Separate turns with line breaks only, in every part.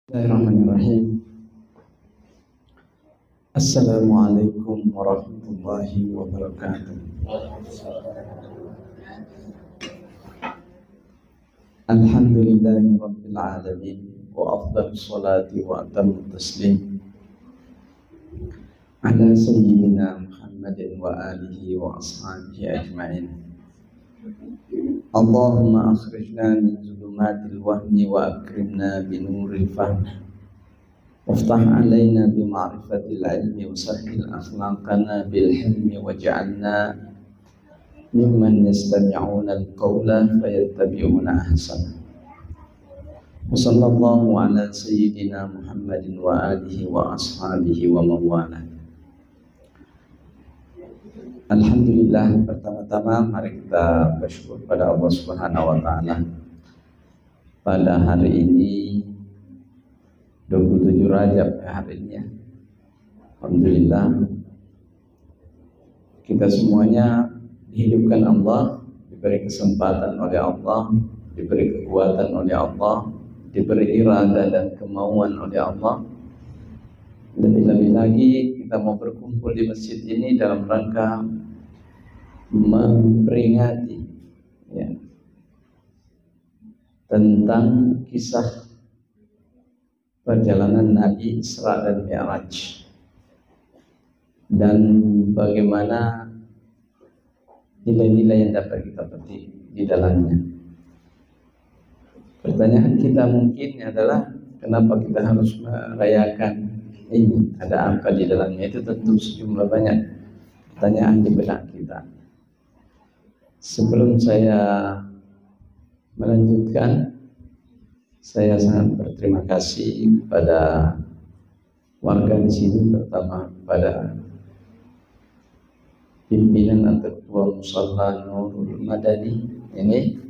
Bismillahirrahmanirrahim. Assalamualaikum warahmatullahi wabarakatuh. Alhamdulillahi rabbil alamin wa afdhalus salati wa atammu taslim ala sayyidina Muhammadin wa alihi wa ashabihi ajma'in. Allahumma akhrijna min zulumatil wahmi wa akrimna binuril fahmi waftah alaina bima'rifatil ilmi wa sahhil akhlaqana bil hilmi waj'alna mimman yastami'una al-qawla fayattabi'una ahsana. Wa sallallahu ala sayyidina Muhammadin wa alihi wa ashabihi wa mawala. Alhamdulillah, pertama-tama mari kita bersyukur pada Allah Subhanahu wa taala. Pada hari ini 27 Rajab hari ini ya. Alhamdulillah kita semuanya dihidupkan Allah, diberi kesempatan oleh Allah, diberi kekuatan oleh Allah, diberi irada dan kemauan oleh Allah. Lebih-lebih lagi kita mau berkumpul di masjid ini dalam rangka memperingati ya, tentang kisah perjalanan Nabi Isra dan Mi'raj dan bagaimana nilai-nilai yang dapat kita petik di dalamnya. Pertanyaan kita mungkin adalah kenapa kita harus merayakan ini, ada apa di dalamnya? Itu tentu sejumlah banyak pertanyaan di benak kita. Sebelum saya melanjutkan, saya sangat berterima kasih kepada warga di sini, terutama kepada pimpinan atau ketua Musalla Nurul Madani ini,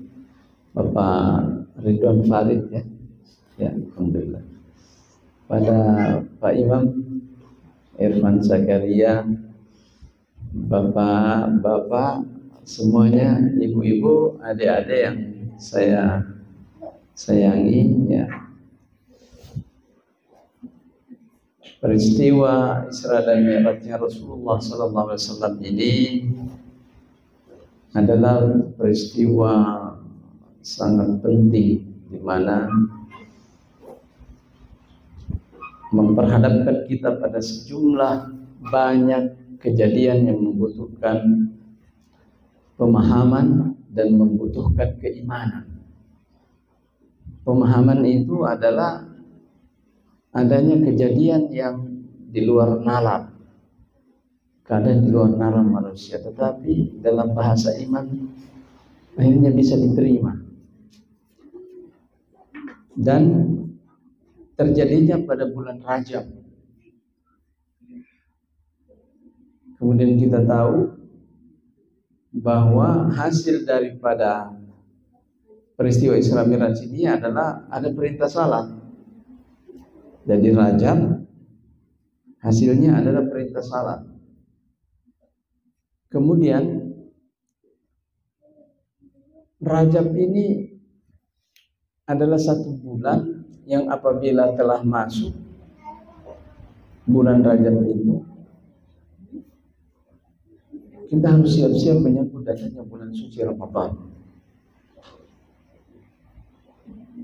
Bapak Ridwan Farid ya, ya alhamdulillah. Pada Pak Imam Irfan Zakaria, bapak-bapak semuanya, ibu-ibu, adik-adik yang saya sayangi ya. Peristiwa Isra dan Mi'rajnya Rasulullah sallallahu alaihi wasallam ini adalah peristiwa sangat penting di mana memperhadapkan kita pada sejumlah banyak kejadian yang membutuhkan pemahaman dan membutuhkan keimanan. Pemahaman itu adalah adanya kejadian yang di luar nalar, keadaan di luar nalar manusia, tetapi dalam bahasa iman akhirnya bisa diterima. Dan terjadinya pada bulan Rajab. Kemudian kita tahu bahwa hasil daripada peristiwa Isra Mi'raj ini adalah ada perintah salat. Jadi Rajab hasilnya adalah perintah salat. Kemudian Rajab ini adalah satu bulan yang apabila telah masuk bulan Rajab itu, kita harus siap-siap menyambut datangnya bulan suci Ramadan.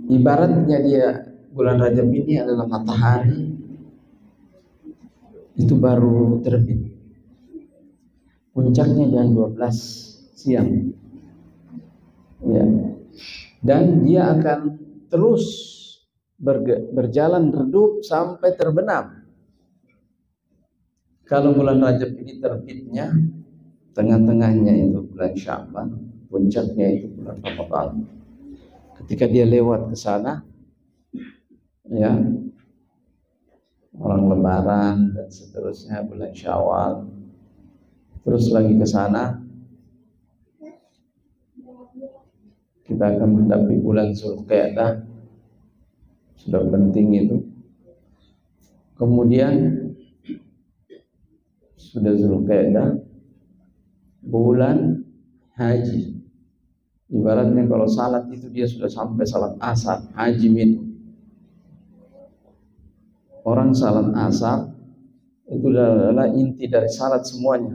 Ibaratnya dia bulan Rajab ini adalah matahari itu baru terbit, puncaknya jam 12 siang ya. Dan dia akan terus berjalan redup sampai terbenam. Kalau bulan Rajab ini terbitnya tengah-tengahnya itu bulan Sya'ban, puncaknya itu bulan Ramadan. Ketika dia lewat ke sana ya, orang Lebaran dan seterusnya, bulan Syawal, terus lagi ke sana kita akan menghadapi bulan Zulqa'dah, sudah penting itu. Kemudian sudah Zulqa'dah, bulan haji. Ibaratnya kalau salat itu dia sudah sampai salat asar, haji itu. orang salat asar itu adalah inti dari salat semuanya.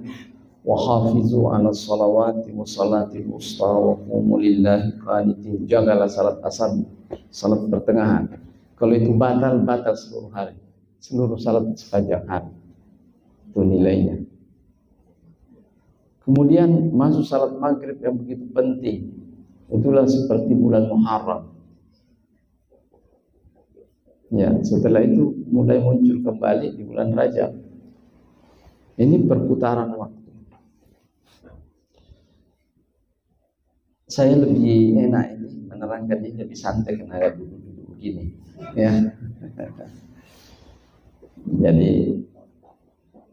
Wa hafizu 'ala shalawati wa salatil wusta wa qumu lillahi qanitin. Jagalah salat asar, salat pertengahan. Kalau itu batal seluruh hari, seluruh salat sepanjang hari. Itu nilainya. Kemudian masuk salat maghrib yang begitu penting. Itulah seperti bulan Muharram. Ya, setelah itu mulai muncul kembali di bulan Rajab. Ini perputaran waktu. Saya lebih enak ini menerangkan ini lebih santai karena ada duduk-duduk begini. Ya. Jadi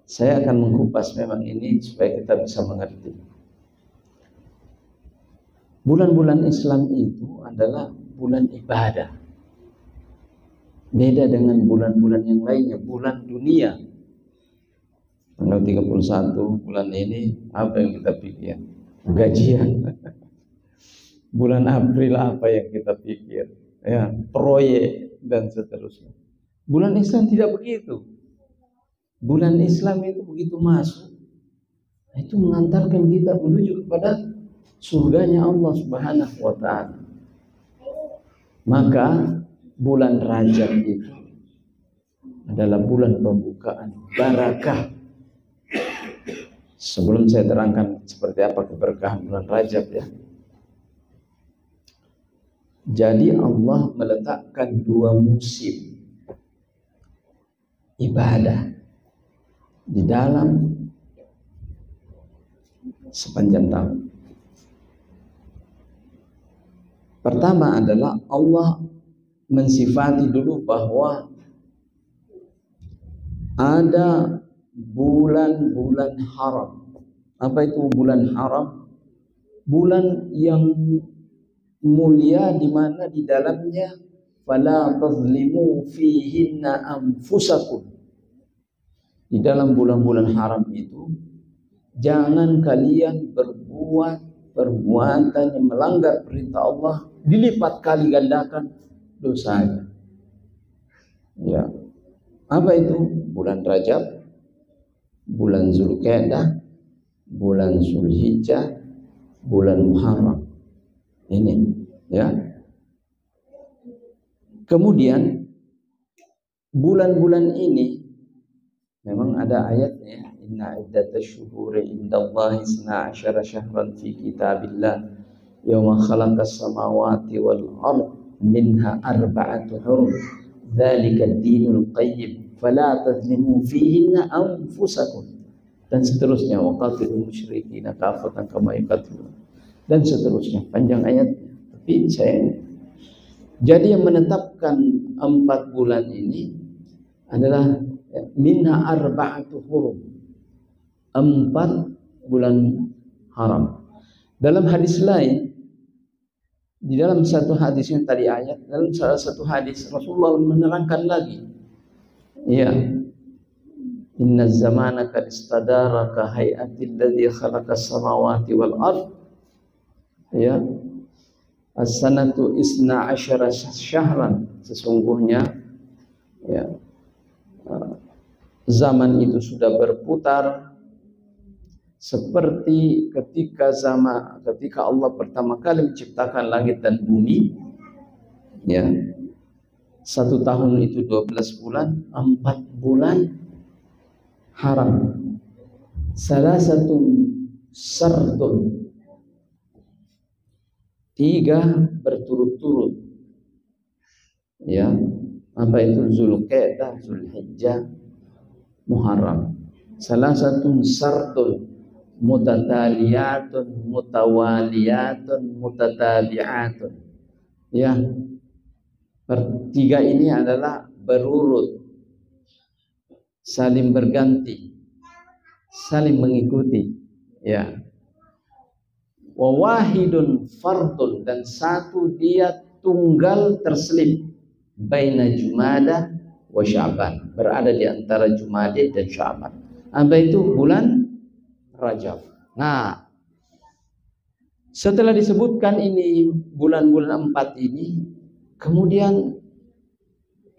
saya akan mengupas memang ini supaya kita bisa mengerti. Bulan-bulan Islam itu adalah bulan ibadah. Beda dengan bulan-bulan yang lainnya, bulan dunia. Tanggal 31 bulan ini apa yang kita pikir? Gajian. Bulan April apa yang kita pikir? Ya, proyek dan seterusnya. Bulan Islam tidak begitu. Bulan Islam itu begitu masuk, itu mengantarkan kita menuju kepada surganya Allah Subhanahu wa ta'ala. Maka bulan Rajab itu adalah bulan pembukaan barakah. Sebelum saya terangkan seperti apa keberkahan bulan Rajab ya. Jadi Allah meletakkan dua musim ibadah di dalam sepanjang tahun. Pertama adalah Allah mensifati dulu bahwa ada bulan-bulan haram. Apa itu bulan haram? Bulan yang mulia di mana di dalamnya fala tazlimu fihinna anfusakum. Di dalam bulan-bulan haram itu jangan kalian berbuat perbuatan yang melanggar perintah Allah, dilipat kali gandakan dosanya. Ya. Apa itu? Bulan Rajab, bulan Zulqa'dah, bulan Zulhijjah, bulan Muharram. Ini, ya. Kemudian bulan-bulan ini memang ada ayatnya, inna iddatash syuhuri indallahi 12 syahran fi kitabillah yawma khalaqas samawati wal ard minha arba'atu hurum dzalika ad-dinul qayyim fala tazlimu fihinna anfusakum, dan seterusnya, wa qatilul musyrikina kafatan kama yuqatilun, dan seterusnya, panjang ayatnya. Tapi saya jadi yang menetapkan 4 bulan ini adalah minha arba'atu hurum, 4 bulan haram. Dalam hadis lain, di dalam satu hadis yang tadi ayat, dalam salah satu hadis Rasulullah menerangkan lagi, ya, inna zamana qad istadara ka hay'atil ladzi khalaqas samawati wal ard, ya, as-sanatu isna asyara syahran, sesungguhnya ya zaman itu sudah berputar seperti ketika Allah pertama kali menciptakan langit dan bumi, ya. 1 tahun itu 12 bulan, 4 bulan haram. Salah satu sardun, 3 berturut-turut, ya. Apa itu? Zulqa'dah, Zulhijjah, Muharram. Salah satu sardun mutataliyatun mutawaliyatun mutatabi'atun, ya. 3 ini adalah berurut, saling berganti, saling mengikuti, ya. Wa wahidun fardun, dan 1 dia tunggal terselip, baina Jumada wa Sya'ban, berada di antara Jumada dan Sya'ban. Apa itu? Bulan Rajab. Nah, setelah disebutkan ini bulan-bulan 4 ini, kemudian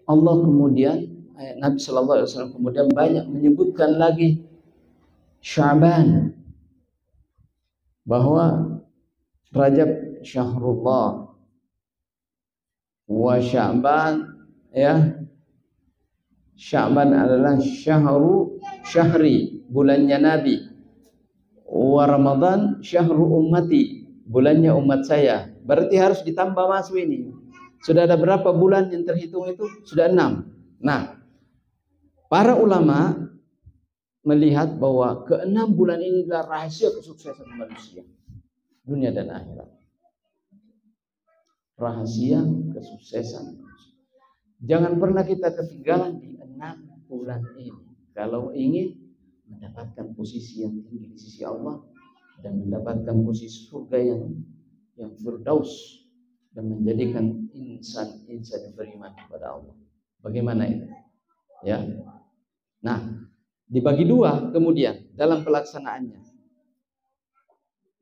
Allah Nabi Shallallahu Alaihi Wasallam kemudian banyak menyebutkan lagi Sya'ban, bahwa Rajab syahrullah wa Sya'ban, ya, Sya'ban adalah syahri, bulannya Nabi, wa Ramadan syahru ummati, bulannya umat saya. Berarti harus ditambah masuk ini. Sudah ada berapa bulan yang terhitung itu? Sudah 6. Nah, para ulama melihat bahwa ke-6 bulan ini adalah rahasia kesuksesan manusia, dunia dan akhirat. Rahasia kesuksesan manusia. Jangan pernah kita ketinggalan di 6 bulan ini kalau ingin mendapatkan posisi yang tinggi di sisi Allah dan mendapatkan posisi surga yang firdaus dan menjadikan insan yang beriman kepada Allah. Bagaimana itu? Ya. Nah, dibagi 2 kemudian dalam pelaksanaannya.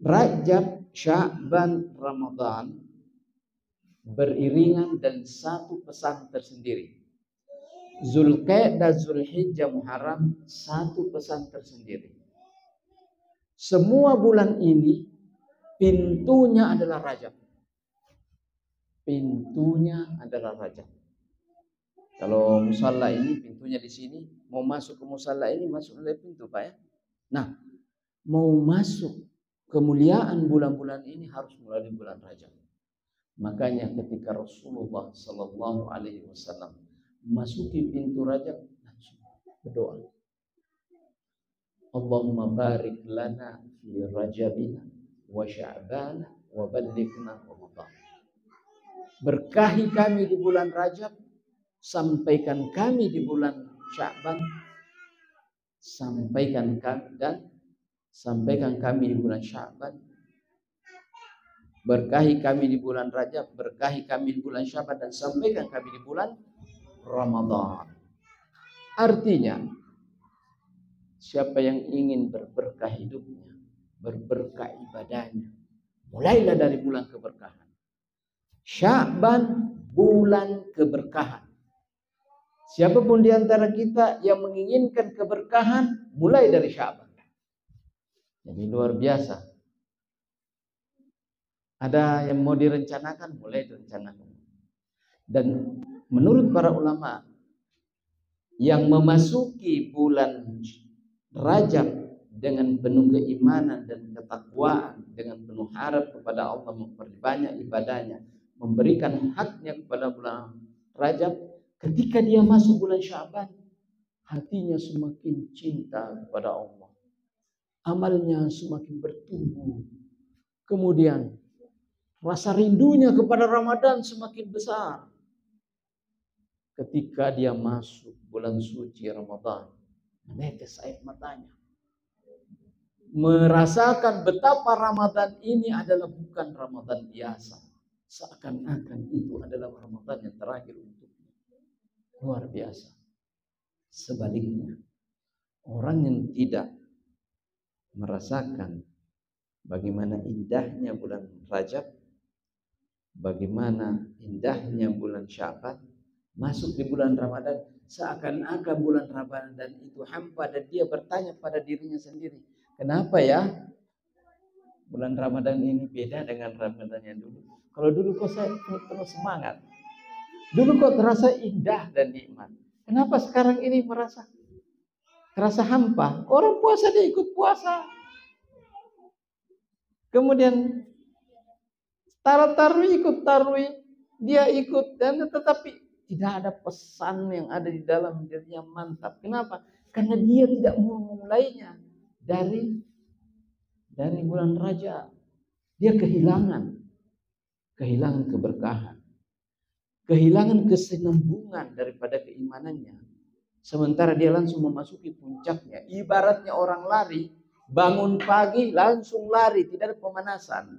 Rajab, Sya'ban, Ramadan beriringan dan satu pesan tersendiri. Zulqa'dah, Zulhijjah, Muharram satu pesan tersendiri. Semua bulan ini pintunya adalah Rajab. Pintunya adalah Rajab. Kalau musalla ini pintunya di sini, mau masuk ke musalla ini masuk oleh pintu, Pak, ya. Nah, mau masuk kemuliaan bulan-bulan ini harus melalui bulan Rajab. Makanya ketika Rasulullah Sallallahu Alaihi Wasallam masuki pintu Rajab, langsung berdoa, Allahumma barik lana fi Rajabina wa Sya'bana wa ballighna Ramadan. Berkahi kami di bulan Rajab, sampaikan kami di bulan Sya'ban, sampaikan kami di bulan Sya'ban, berkahi kami di bulan Rajab, berkahi kami di bulan Sya'ban, dan sampaikan kami di bulan Ramadan. Artinya, siapa yang ingin berberkah hidupnya, berberkah ibadahnya, mulailah dari bulan keberkahan. Sya'ban bulan keberkahan. Siapapun di antara kita yang menginginkan keberkahan, mulai dari Sya'ban. Jadi luar biasa. Ada yang mau direncanakan, mulai direncanakan. Dan menurut para ulama, yang memasuki bulan Rajab dengan penuh keimanan dan ketakwaan, dengan penuh harap kepada Allah, memperbanyak ibadahnya, memberikan haknya kepada bulan Rajab, ketika dia masuk bulan Sya'ban, hatinya semakin cinta kepada Allah, amalnya semakin bertumbuh, kemudian rasa rindunya kepada Ramadan semakin besar. Ketika dia masuk bulan suci Ramadan, menetes air matanya, merasakan betapa Ramadan ini adalah bukan Ramadan biasa, seakan-akan itu adalah Ramadan yang terakhir untuknya. Luar biasa. Sebaliknya, orang yang tidak merasakan bagaimana indahnya bulan Rajab, bagaimana indahnya bulan Sya'ban, masuk di bulan Ramadan, seakan-akan bulan Ramadan itu hampa, dan dia bertanya pada dirinya sendiri, kenapa ya bulan Ramadan ini beda dengan Ramadan yang dulu? Kalau dulu kok saya penuh semangat, dulu kok terasa indah dan nikmat, kenapa sekarang ini terasa hampa? Orang puasa dia ikut puasa, kemudian tarawih ikut tarawih, dia ikut, dan tetapi tidak ada pesan yang ada di dalam dirinya mantap. Kenapa? Karena dia tidak memulainya dari bulan Rajab. Dia kehilangan keberkahan, kehilangan kesinambungan daripada keimanannya. Sementara dia langsung memasuki puncaknya. Ibaratnya orang lari, bangun pagi langsung lari, tidak ada pemanasan,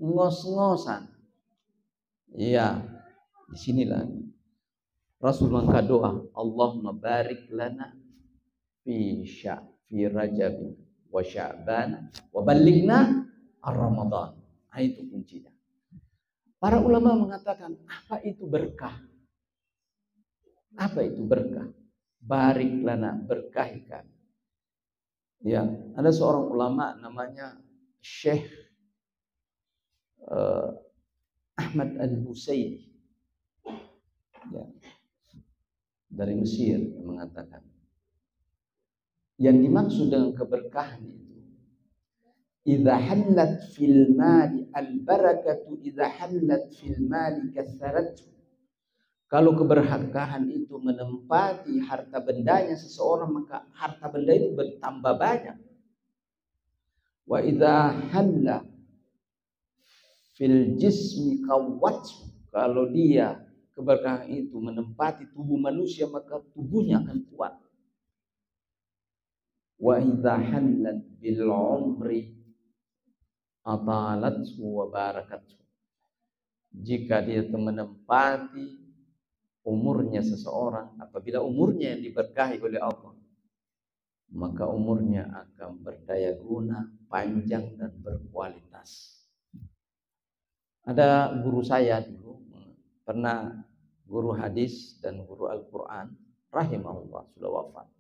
ngos-ngosan. Iya, disinilah Rasulullah angkat doa, Allahumma barik lana fi Rajab wa Sya'ban wa ballighna Ramadan. Itu kuncinya. Para ulama mengatakan, apa itu berkah? Apa itu berkah? Barik lana, berkahkan. Ya, ada seorang ulama namanya Syekh Ahmad Al-Busairi, ya, dari Mesir, yang mengatakan yang dimaksud dengan keberkahan itu, idza hallat fil mali al-barakatu, idza hallat fil mali katharatu. Kalau keberkahan itu menempati harta bendanya seseorang, maka harta benda itu bertambah banyak. Wa idza halla fil jismi qawwat, kalau dia keberkahan itu menempati tubuh manusia, maka tubuhnya akan kuat. Wa idza hallat bil umri atalathu wa barakatuh. Jika dia menempati umurnya seseorang, apabila umurnya yang diberkahi oleh Allah, maka umurnya akan berdaya guna, panjang dan berkualitas. Ada guru saya dulu, pernah guru hadis dan guru Al-Quran, rahimahullah, sudah wafat.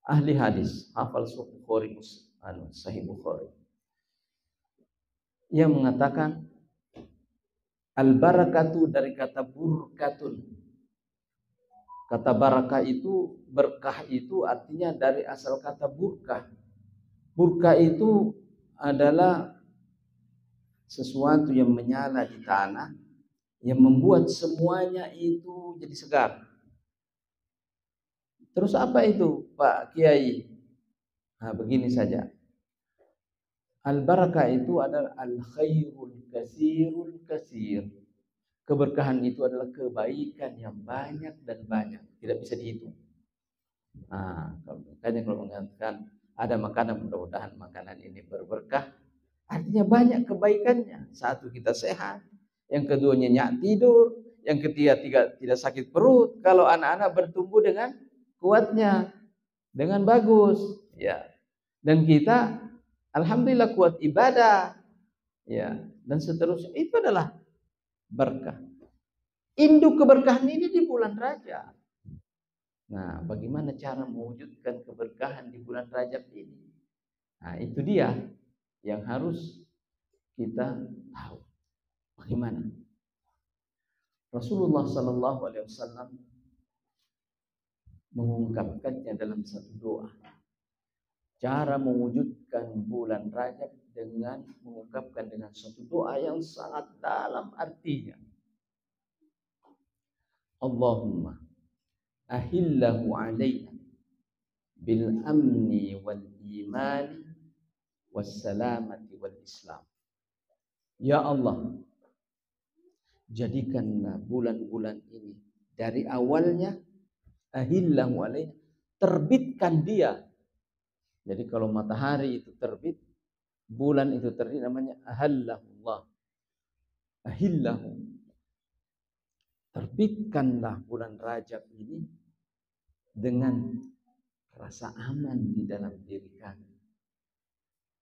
Ahli hadis, hafal Sahih Bukhari. Ia mengatakan al-barakatu dari kata burkatun. Kata barakah itu, berkah itu artinya dari asal kata burkah. Burkah itu adalah sesuatu yang menyala di tanah, yang membuat semuanya itu jadi segar. Terus apa itu, Pak Kiai? Nah, begini saja. Al-barakah itu adalah al-khairul kasirul kasir. Keberkahan itu adalah kebaikan yang banyak dan banyak, tidak bisa dihitung. Nah, makanya kalau mengatakan ada makanan, mudah-mudahan makanan ini berberkah, artinya banyak kebaikannya. Satu, kita sehat. Yang kedua, nyenyak tidur. Yang ketiga, tidak sakit perut. Kalau anak-anak bertumbuh dengan kuatnya, dengan bagus, ya. Dan kita alhamdulillah kuat ibadah, ya, dan seterusnya. Itu adalah berkah. Induk keberkahan ini di bulan Rajab. Nah, bagaimana cara mewujudkan keberkahan di bulan Rajab ini? Nah, itu dia yang harus kita tahu. Bagaimana? Rasulullah Sallallahu Alaihi Wasallam mengungkapkannya dalam satu doa. Cara mewujudkan bulan Rajab dengan mengungkapkan dengan satu doa yang sangat dalam artinya. Allahumma ahillahu alaina bil amni wal imani was salamati wal islam. Ya Allah, jadikanlah bulan-bulan ini dari awalnya ahillahu alaina, terbitkan dia. Jadi kalau matahari itu terbit, bulan itu terbit, namanya ahallahullah. Ahillahu, terbitkanlah bulan Rajab ini dengan rasa aman di dalam diri kami,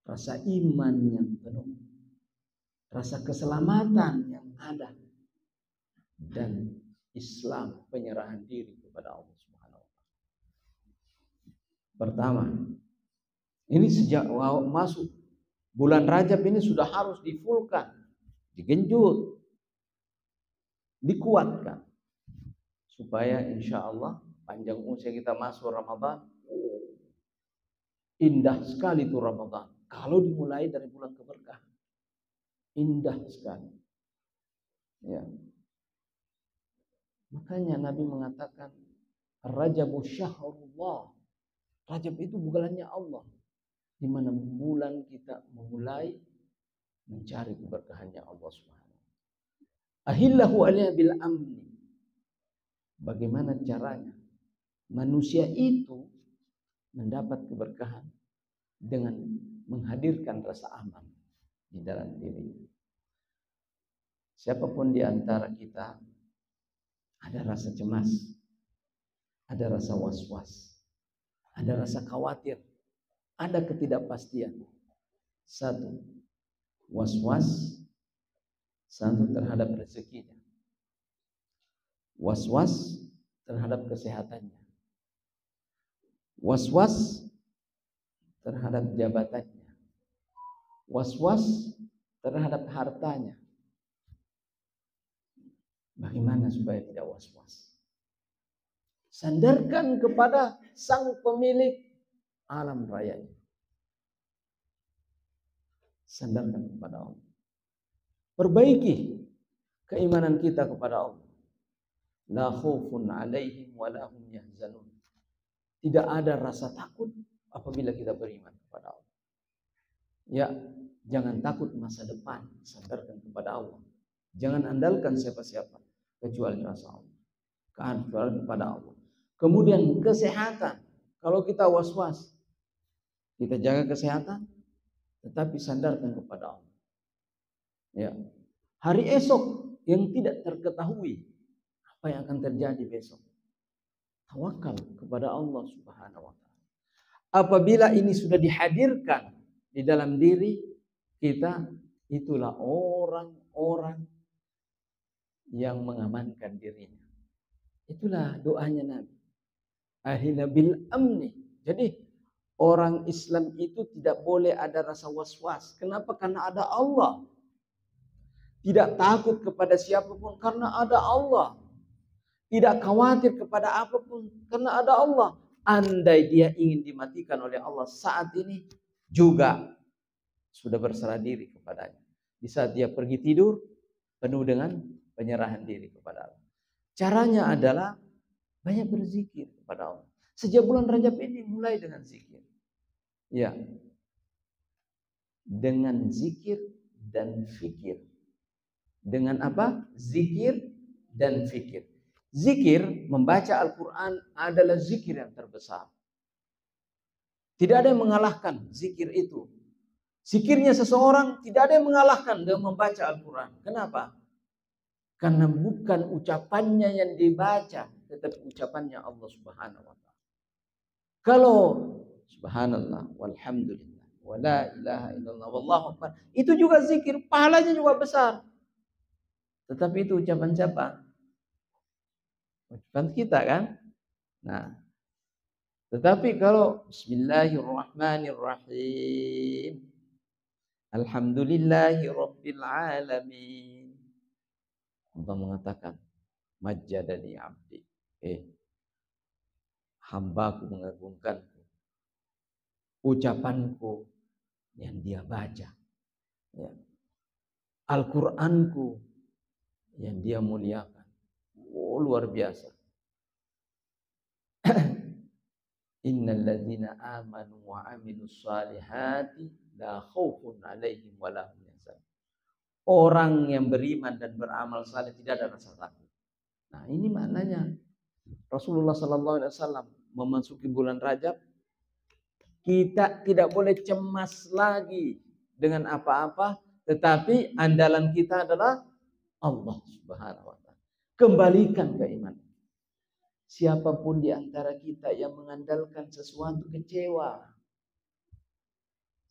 rasa iman yang penuh, rasa keselamatan yang ada, dan Islam, penyerahan diri kepada Allah Subhanahu wa taala. Pertama, ini sejak masuk bulan Rajab ini sudah harus difulkan, digenjot, dikuatkan, supaya insya Allah panjang usia kita masuk Ramadan. Indah sekali itu Ramadan kalau dimulai dari bulan keberkahan. Indah sekali, ya. Makanya Nabi mengatakan Rajabu syahrullah. Rajab itu bulannya Allah, di mana bulan kita memulai mencari keberkahannya Allah Subhanahu. Ahillahu alaihi bil amni. Bagaimana caranya manusia itu mendapat keberkahan? Dengan menghadirkan rasa aman di dalam diri. Siapapun di antara kita ada rasa cemas, ada rasa was-was, ada rasa khawatir, ada ketidakpastian. Satu, was-was, satu terhadap rezekinya. Was-was terhadap kesehatannya, was-was terhadap jabatannya, was-was terhadap hartanya. Bagaimana supaya tidak was-was? Sandarkan kepada sang pemilik alam raya. Sandarkan kepada Allah. Perbaiki keimanan kita kepada Allah. La khaufun 'alaihim wa la hum yahzanun. Tidak ada rasa takut apabila kita beriman kepada Allah. Ya, jangan takut masa depan, sandarkan kepada Allah. Jangan andalkan siapa-siapa kecuali rasa Allah. Kecuali kepada Allah. Kemudian kesehatan. Kalau kita was-was, kita jaga kesehatan, tetapi sandarkan kepada Allah. Ya. Hari esok yang tidak terketahui apa yang akan terjadi besok. Tawakal kepada Allah Subhanahu wa taala. Apabila ini sudah dihadirkan di dalam diri kita, itulah orang-orang yang mengamankan dirinya. Itulah doanya Nabi. Ahina bil amni. Jadi orang Islam itu tidak boleh ada rasa was-was. Kenapa? Karena ada Allah. Tidak takut kepada siapapun karena ada Allah. Tidak khawatir kepada apapun karena ada Allah. Andai dia ingin dimatikan oleh Allah saat ini juga sudah berserah diri kepadanya. Di saat dia pergi tidur penuh dengan penyerahan diri kepada Allah. Caranya adalah banyak berzikir kepada Allah. Sejak bulan Rajab ini mulai dengan zikir. Ya. Dengan zikir dan fikir. Dengan apa? Zikir dan fikir. Zikir, membaca Al-Quran adalah zikir yang terbesar. Tidak ada yang mengalahkan zikir itu. Zikirnya seseorang tidak ada yang mengalahkan dengan membaca Al-Quran. Kenapa? Karena bukan ucapannya yang dibaca, tetapi ucapannya Allah Subhanahu wa taala. Kalau subhanallah walhamdulillah wala ilaha illallah wallahu akbar, itu juga zikir, pahalanya juga besar. Tetapi itu ucapan siapa? Ucapan kita kan? Nah, tetapi kalau bismillahirrahmanirrahim, alhamdulillahi rabbil alamin, Allah mengatakan majjadani abdi, hambaku mengagungkanku, ucapanku yang dia baca, ya. Al-Quranku yang dia muliakan. Oh, luar biasa. Innal ladzina amanu wa 'amilus salihati la khaufun 'alaihim wa la hum yahzanun. Orang yang beriman dan beramal saleh tidak ada rasa takut. Nah, ini maknanya Rasulullah sallallahu alaihi wasallam memasuki bulan Rajab, kita tidak boleh cemas lagi dengan apa-apa, tetapi andalan kita adalah Allah Subhanahu wa taala. Kembalikan keimanan. Siapapun di antara kita yang mengandalkan sesuatu kecewa.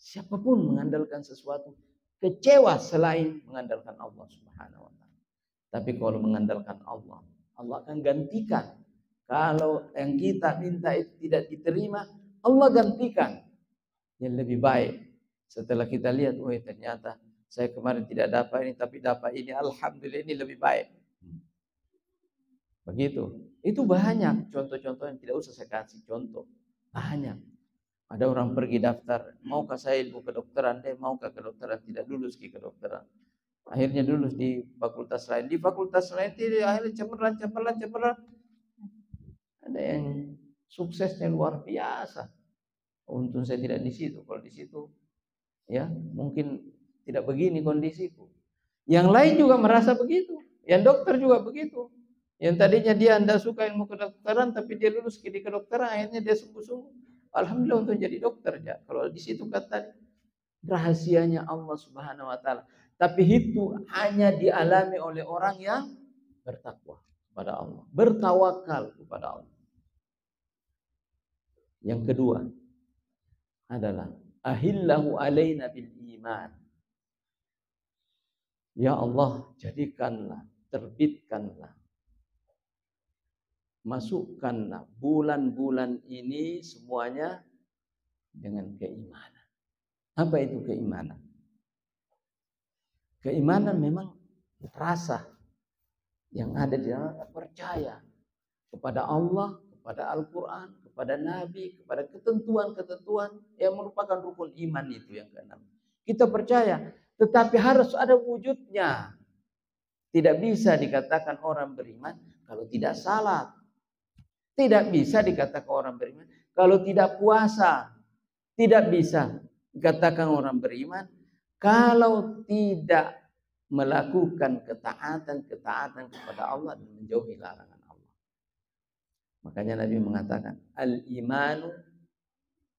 Siapapun mengandalkan sesuatu kecewa selain mengandalkan Allah Subhanahu wa taala. Tapi kalau mengandalkan Allah, Allah akan gantikan. Kalau yang kita minta itu tidak diterima, Allah gantikan yang lebih baik. Setelah kita lihat, oh ternyata saya kemarin tidak dapat ini, tapi dapat ini, alhamdulillah ini lebih baik. Begitu. Itu banyak contoh-contoh yang tidak usah saya kasih contoh. Banyak. Ada orang pergi daftar, maukah saya ilmu kedokteran? Dia maukah kedokteran? Tidak lulus ke kedokteran. Akhirnya lulus di fakultas lain. Di fakultas lain dia akhirnya cemerlang. Ada yang suksesnya luar biasa. Untung saya tidak di situ. Kalau di situ, ya mungkin tidak begini kondisiku. Yang lain juga merasa begitu. Yang dokter juga begitu. Yang tadinya dia tidak suka ilmu kedokteran, tapi dia lulus di kedokteran, akhirnya dia sungguh-sungguh. Alhamdulillah untuk jadi dokter ya. Kalau di situ kata rahasianya Allah Subhanahu wa taala. Tapi itu hanya dialami oleh orang yang bertakwa kepada Allah, bertawakal kepada Allah. Yang kedua adalah ahillahu alaina bil iman. Ya Allah, jadikanlah, terbitkanlah masukkanlah bulan-bulan ini semuanya dengan keimanan. Apa itu keimanan? Keimanan memang rasa yang ada di dalam percaya kepada Allah, kepada Al-Quran, kepada Nabi, kepada ketentuan-ketentuan yang merupakan rukun iman itu yang keenam. Kita percaya, tetapi harus ada wujudnya. Tidak bisa dikatakan orang beriman kalau tidak salat. Tidak bisa dikatakan orang beriman kalau tidak puasa. Tidak bisa dikatakan orang beriman kalau tidak melakukan ketaatan kepada Allah dan menjauhi larangan Allah. Makanya Nabi mengatakan, al-imanu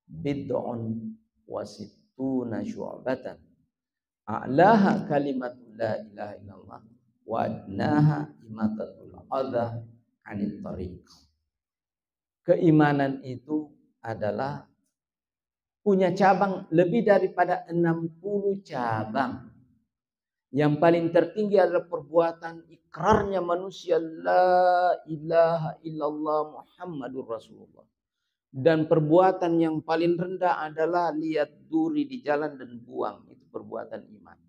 bid'un wa sittuna syu'batan. A'laha kalimatul la ilaha illallah wa adnaha imatatul adha 'anil tariq. Keimanan itu adalah punya cabang lebih daripada 60 cabang. Yang paling tertinggi adalah perbuatan ikrarnya manusia la ilaha illallah Muhammadur Rasulullah. Dan perbuatan yang paling rendah adalah lihat duri di jalan dan buang. Itu perbuatan iman.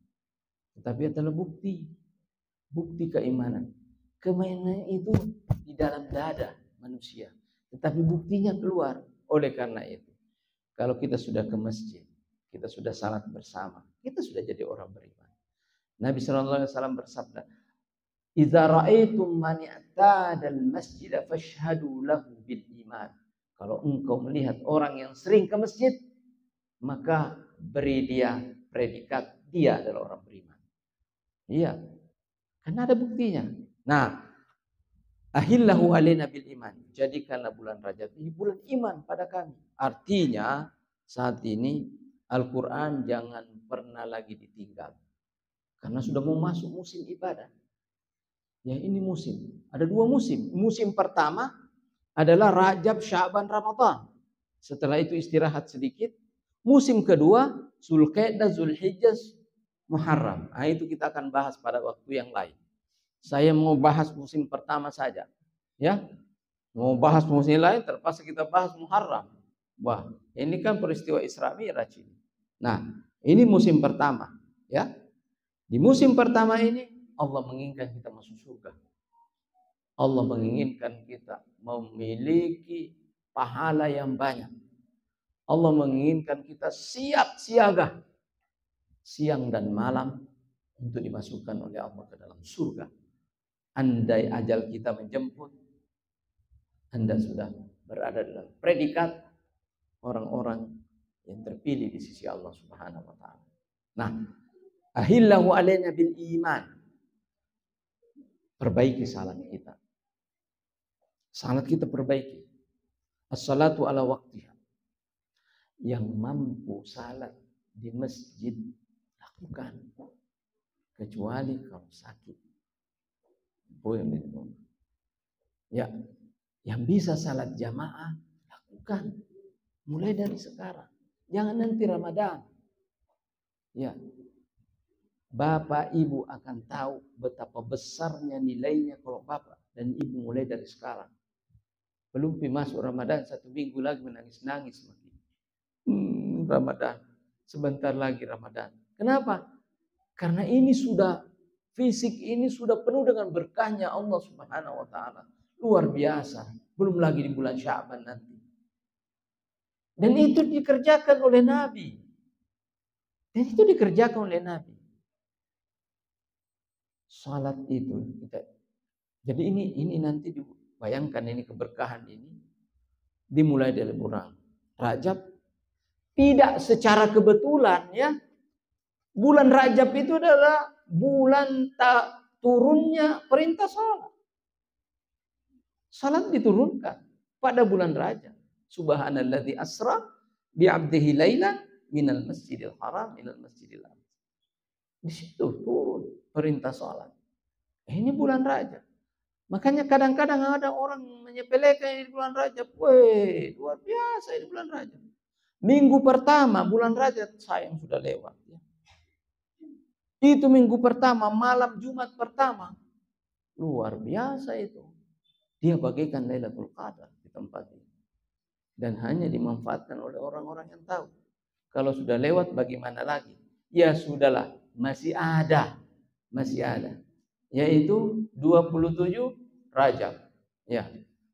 Tetapi adalah bukti keimanan. Keimanan itu di dalam dada manusia. Tetapi buktinya keluar. Oleh karena itu, kalau kita sudah ke masjid, kita sudah salat bersama, kita sudah jadi orang beriman. Nabi SAW bersabda, "Idza ra'aitum man i'tada al-masjid fashhadu lahu bil iman." Kalau engkau melihat orang yang sering ke masjid, maka beri dia predikat dia adalah orang beriman. Iya. Karena ada buktinya. Nah, ahillahu alaina bil iman. Jadikanlah bulan Rajab ini bulan iman pada kami. Artinya saat ini Al-Quran jangan pernah lagi ditinggal. Karena sudah mau masuk musim ibadah. Ya ini musim. Ada 2 musim. Musim pertama adalah Rajab, Sya'ban, Ramadan. Setelah itu istirahat sedikit. Musim kedua Zulqa'dah, Zulhijjah, Muharram. Nah, itu kita akan bahas pada waktu yang lain. Saya mau bahas musim pertama saja. Ya. Mau bahas musim lain terpaksa kita bahas Muharram. Wah, ini kan peristiwa Isra Mi'raj ini. Nah, ini musim pertama, ya. Di musim pertama ini Allah menginginkan kita masuk surga. Allah menginginkan kita memiliki pahala yang banyak. Allah menginginkan kita siap siaga siang dan malam untuk dimasukkan oleh Allah ke dalam surga. Andai ajal kita menjemput, Anda sudah berada dalam predikat orang-orang yang terpilih di sisi Allah Subhanahu wa taala. Nah, ahillahu alaina bil iman. Perbaiki salat kita. Salat kita perbaiki. As-salatu ala waqtiha. Yang mampu salat di masjid lakukan. Kecuali kalau sakit. Ya, yang bisa salat jamaah lakukan. Mulai dari sekarang. Jangan nanti Ramadan. Ya. Bapak ibu akan tahu betapa besarnya nilainya kalau bapak dan ibu mulai dari sekarang. Belum masuk Ramadan 1 minggu lagi menangis-nangis makin. Ramadan. Sebentar lagi Ramadan. Kenapa? Karena ini sudah fisik ini sudah penuh dengan berkahnya Allah Subhanahu wa taala. Luar biasa. Belum lagi di bulan Sya'ban nanti. Dan itu dikerjakan oleh Nabi. Salat itu kita. Jadi ini nanti dibayangkan ini keberkahan ini dimulai dari bulan Rajab. Tidak secara kebetulan ya. Bulan Rajab itu adalah bulan turunnya perintah salat. Salat diturunkan pada bulan Rajab. Subhanalladzi asra bi'abdihi lailan minal masjidil haram ilal masjidil aqsa. Di situ turun perintah salat. Ini bulan Rajab. Makanya kadang-kadang ada orang menyepelekan di bulan Rajab. Weh, luar biasa ini bulan Rajab. Minggu pertama bulan Rajab sayang sudah lewat. Ya. Itu minggu pertama, malam Jumat pertama. Luar biasa itu. Dia bagaikan Lailatul Qadar di tempat ini. Dan hanya dimanfaatkan oleh orang-orang yang tahu. Kalau sudah lewat bagaimana lagi? Ya sudahlah, masih ada. Masih ada. Yaitu 27 Rajab. Ya.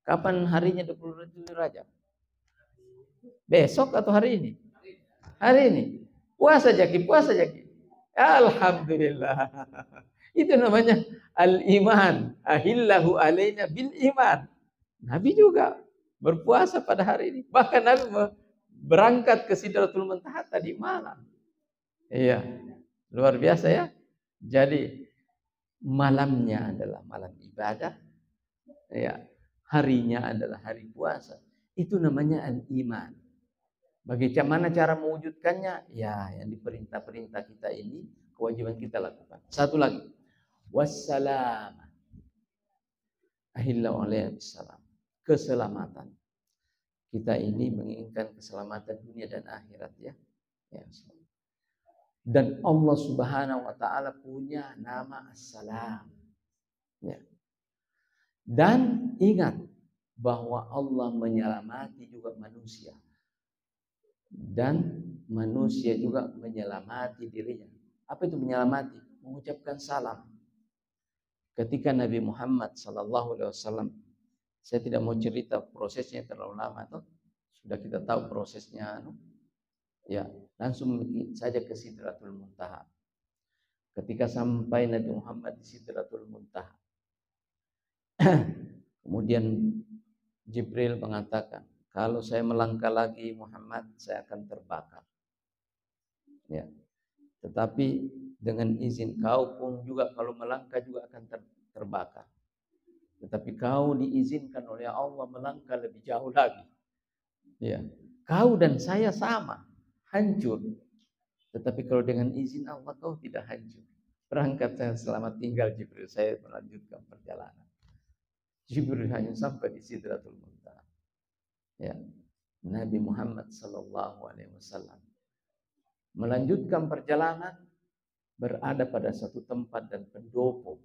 Kapan harinya 27 Rajab? Besok atau hari ini? Hari ini. Puasa Jaki, puasa Jaki. Alhamdulillah. Itu namanya al-iman. Ahillahu alaina bil iman. Nabi juga berpuasa pada hari ini. Bahkan Nabi berangkat ke Sidratul Muntaha tadi malam. Iya. Luar biasa ya. Jadi malamnya adalah malam ibadah. Ya. Harinya adalah hari puasa. Itu namanya al-iman. Bagaimana cara mewujudkannya? Ya, yang diperintah-perintah kita ini kewajiban kita lakukan. Satu lagi. Wassalam. Ahillahu alaihi wasallam. Keselamatan. Kita ini menginginkan keselamatan dunia dan akhirat ya. Ya. Dan Allah Subhanahu wa taala punya nama As-Salam. Ya. Dan ingat bahwa Allah menyelamati juga manusia. Dan manusia juga menyelamati dirinya. Apa itu menyelamati? Mengucapkan salam. Ketika Nabi Muhammad SAW, saya tidak mau cerita prosesnya terlalu lama, toh sudah kita tahu prosesnya. Ya, langsung saja ke Sidratul Muntaha. Ketika sampai Nabi Muhammad di Sidratul Muntaha, kemudian Jibril mengatakan, kalau saya melangkah lagi Muhammad, saya akan terbakar. Ya. Tetapi dengan izin kau pun juga kalau melangkah juga akan terbakar. Tetapi kau diizinkan oleh Allah melangkah lebih jauh lagi. Ya. Kau dan saya sama, hancur. Tetapi kalau dengan izin Allah kau tidak hancur. Berangkat saya selamat tinggal Jibril, saya melanjutkan perjalanan. Jibril hanya sampai di Sidratul Muntaha. Ya, Nabi Muhammad SAW melanjutkan perjalanan, berada pada satu tempat dan pendopo.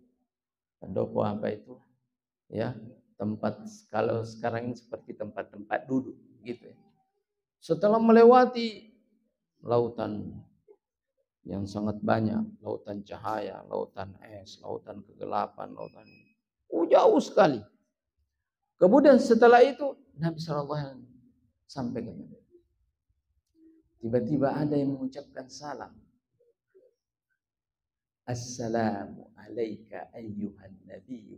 Pendopo apa itu? Ya, tempat kalau sekarang ini seperti tempat-tempat duduk, gitu ya. Setelah melewati lautan yang sangat banyak, lautan cahaya, lautan es, lautan kegelapan, lautan jauh sekali. Kemudian setelah itu Nabi SAW sampai ke mana? Tiba-tiba ada yang mengucapkan salam. Assalamu alayka ayyuhan nabiyyu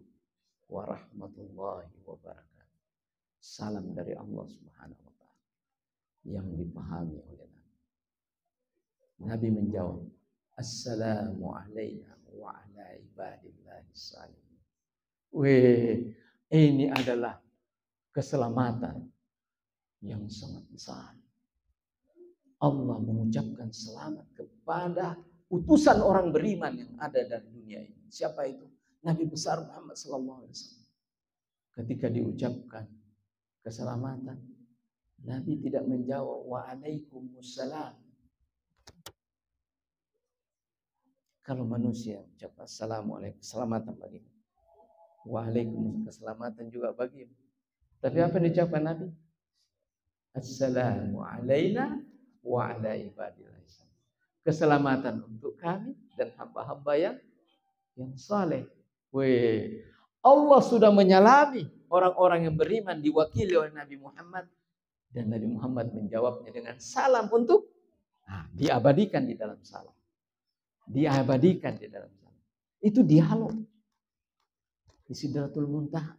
wa rahmatullahi wa barakatuh. Salam dari Allah Subhanahu wa taala yang dipahami oleh Nabi. Nabi menjawab, Assalamu alayna wa ala ibadillahi salihin. Weh, ini adalah keselamatan yang sangat besar. Allah mengucapkan selamat kepada utusan orang beriman yang ada dari dunia ini. Siapa itu? Nabi besar Muhammad SAW. Ketika diucapkan keselamatan, Nabi tidak menjawab waalaikumsalam. Kalau manusia ucap assalamualaikum, keselamatan bagimu. Waalaikumsalam, keselamatan juga bagimu. Tapi apa yang diucapkan Nabi? Assalamu alayna wa ala ibadillah. Keselamatan untuk kami dan hamba-hamba yang saleh. Weh, Allah sudah menyalami orang-orang yang beriman diwakili oleh Nabi Muhammad, dan Nabi Muhammad menjawabnya dengan salam untuk diabadikan di dalam salam. Diabadikan di dalam salam. Itu dialog di Sidratul Muntaha.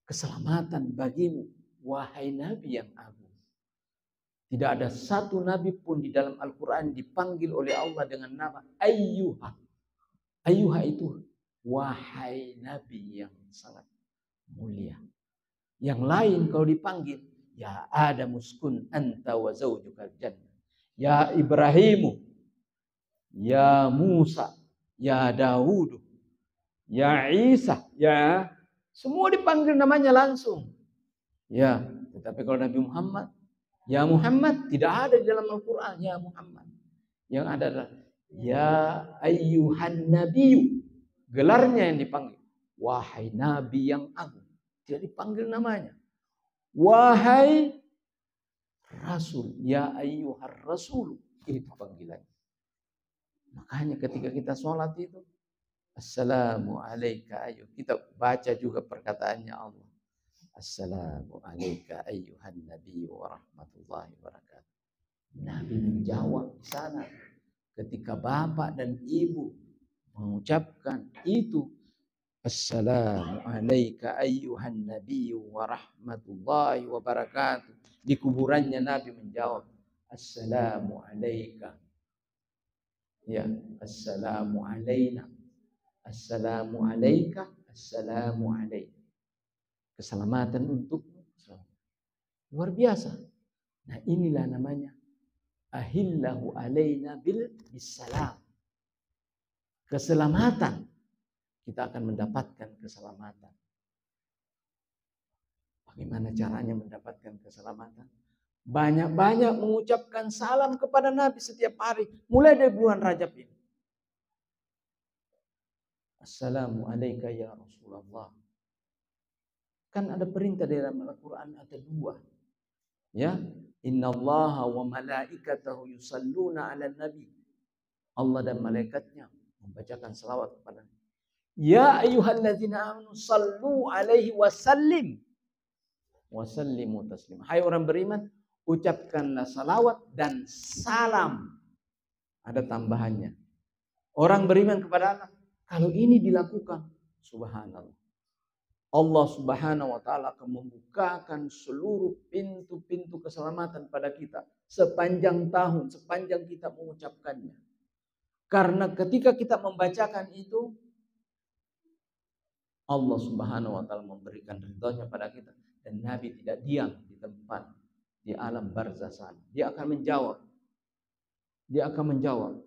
Keselamatan bagimu, wahai Nabi yang agung. Tidak ada satu Nabi pun di dalam Al-Quran dipanggil oleh Allah dengan nama Ayyuha. Ayyuha itu wahai Nabi yang sangat mulia. Yang lain kalau dipanggil, ya Adam uskun anta wa zawjukal jannah. Ya Ibrahimu, ya Musa, ya Daud, ya Isa, ya semua dipanggil namanya langsung. Ya, tetapi kalau Nabi Muhammad, ya Muhammad tidak ada di dalam Al-Quran. Ya Muhammad. Yang ada adalah ya ayyuhan nabiyyu. Gelarnya yang dipanggil. Wahai Nabi yang agung. Tidak dipanggil namanya. Wahai Rasul, ya ayyuhar Rasul. Itu panggilannya. Makanya ketika kita sholat itu, Assalamu alayka ayyuh. Kita baca juga perkataannya Allah. Assalamu alayka ayyuhan nabi wa rahmatullahi wa barakatuh. Nabi menjawab di sana. Ketika bapak dan ibu mengucapkan itu, Assalamu alayka ayyuhan nabi wa rahmatullahi wa barakatuh. Di kuburannya Nabi menjawab, Assalamu alayka. Ya, Assalamu alayna. Assalamu alayka. Assalamu alayka. Keselamatan untukmu. Luar biasa. Nah, inilah namanya ahillahu alayna bisalam. Keselamatan. Kita akan mendapatkan keselamatan. Bagaimana caranya mendapatkan keselamatan? Banyak-banyak mengucapkan salam kepada Nabi setiap hari. Mulai dari bulan Rajab ini. Assalamu alayka ya Rasulullah. Kan ada perintah dalam Al-Quran, ada dua. Ya, innallaha wa malaikatahu yusalluna 'alan nabi. Allah dan malaikatnya membacakan selawat kepada Nabi. Ya ayyuhalladzina amanu sallu 'alaihi wasallim wa sallimu taslima. Hai orang beriman, ucapkanlah salawat dan salam. Ada tambahannya. Orang beriman kepada Allah, kalau ini dilakukan, subhanallah, Allah subhanahu wa ta'ala akan membukakan seluruh pintu-pintu keselamatan pada kita sepanjang tahun, sepanjang kita mengucapkannya. Karena ketika kita membacakan itu, Allah subhanahu wa ta'ala memberikan ridhonya pada kita. Dan Nabi tidak diam di tempat, di alam barzah sana. Dia akan menjawab. Dia akan menjawab.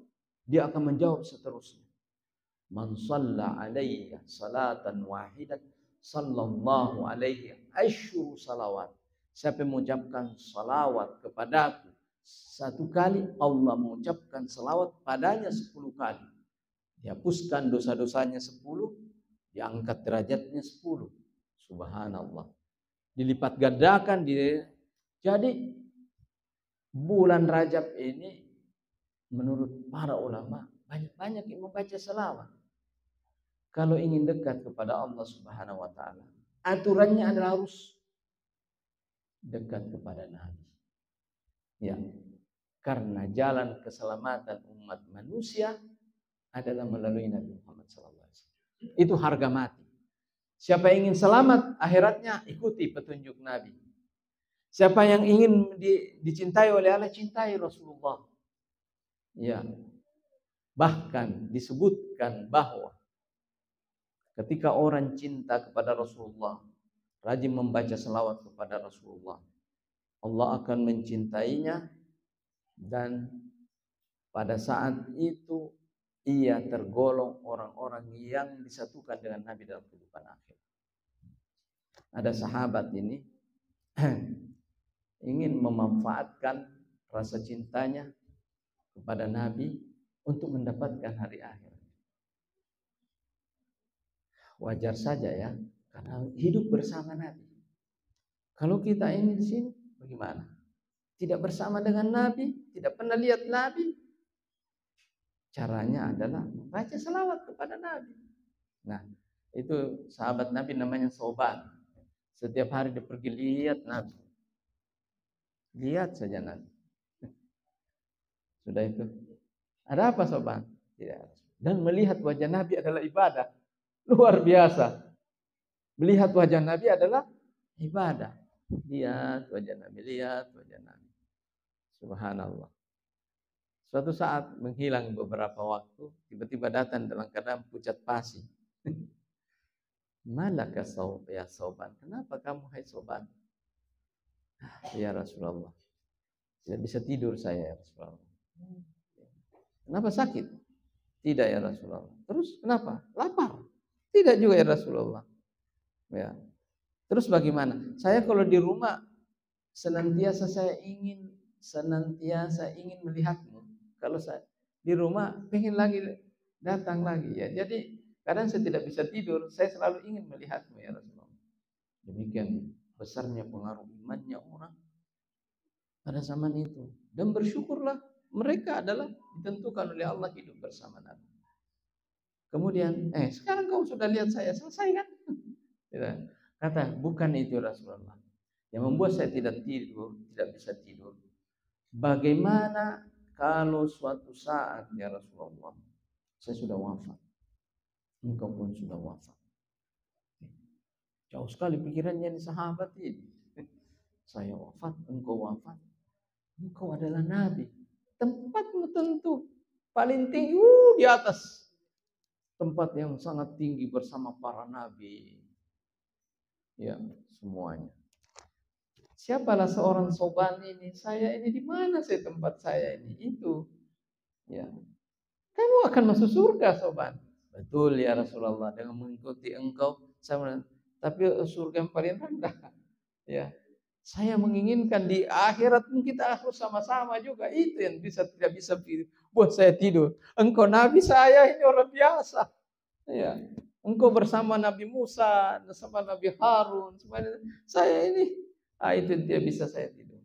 Dia akan menjawab seterusnya. Man shalla alayya salatan wahidat sallallahu alaihi asyru salawat. Siapa yang mengucapkan salawat kepadaku satu kali, Allah mengucapkan salawat padanya 10 kali. Dihapuskan dosa-dosanya 10, diangkat derajatnya 10. Subhanallah. Dilipat gandakan. Jadi bulan Rajab ini menurut para ulama banyak-banyak yang membaca salawat. Kalau ingin dekat kepada Allah subhanahu wa ta'ala, aturannya adalah harus dekat kepada Nabi. Ya, karena jalan keselamatan umat manusia adalah melalui Nabi Muhammad SAW. Itu harga mati. Siapa yang ingin selamat akhiratnya, ikuti petunjuk Nabi. Siapa yang ingin dicintai oleh Allah, cintai Rasulullah. Ya, bahkan disebutkan bahwa ketika orang cinta kepada Rasulullah, rajin membaca selawat kepada Rasulullah, Allah akan mencintainya, dan pada saat itu ia tergolong orang-orang yang disatukan dengan Nabi dalam kehidupan akhir. Ada sahabat ini ingin memanfaatkan rasa cintanya kepada Nabi untuk mendapatkan hari akhir. Wajar saja ya, karena hidup bersama Nabi. Kalau kita ini di sini, bagaimana? Tidak bersama dengan Nabi, tidak pernah lihat Nabi. Caranya adalah membaca selawat kepada Nabi. Nah, itu sahabat Nabi namanya Sauban. Setiap hari dia pergi lihat Nabi. Lihat saja Nabi. Sudah itu. Ada apa Sauban? Tidak. Dan melihat wajah Nabi adalah ibadah. Luar biasa. Melihat wajah Nabi adalah ibadah. Lihat wajah Nabi, lihat wajah Nabi. Subhanallah. Suatu saat menghilang beberapa waktu, tiba-tiba datang dalam keadaan pucat pasi. Malaka ya Sauban? Kenapa kamu hai Sauban? Ya Rasulullah, tidak bisa tidur saya ya Rasulullah. Kenapa sakit? Tidak ya Rasulullah. Terus kenapa? Lapar? Tidak juga ya Rasulullah. Ya. Terus bagaimana? Saya kalau di rumah senantiasa ingin melihatmu. Kalau saya di rumah pengen lagi datang lagi ya. Jadi kadang saya tidak bisa tidur, saya selalu ingin melihatmu ya Rasulullah. Demikian besarnya pengaruh imannya orang pada zaman itu. Dan bersyukurlah mereka adalah ditentukan oleh Allah hidup bersama Nabi. Kemudian, sekarang kau sudah lihat saya selesai kan? Kata, bukan itu Rasulullah. Yang membuat saya tidak bisa tidur. Bagaimana kalau suatu saat ya Rasulullah, saya sudah wafat, engkau pun sudah wafat. Jauh sekali pikirannya di sahabat ini. Saya wafat, engkau wafat. Engkau adalah Nabi. Tempatmu tentu paling tinggi di atas. Tempat yang sangat tinggi bersama para Nabi. Ya, semuanya. Siapalah seorang Soban ini? Saya ini di mana sih tempat saya ini? Itu. Ya. Kamu akan masuk surga, Soban. Betul ya Rasulullah, dengan mengikuti engkau. Tapi surga yang paling rendah. Ya. Saya menginginkan di akhirat kita harus sama-sama juga. Itu yang tidak bisa buat saya tidur. Engkau Nabi, saya ini orang biasa. Ya. Engkau bersama Nabi Musa, bersama Nabi Harun. Saya ini, itu tidak bisa saya tidur.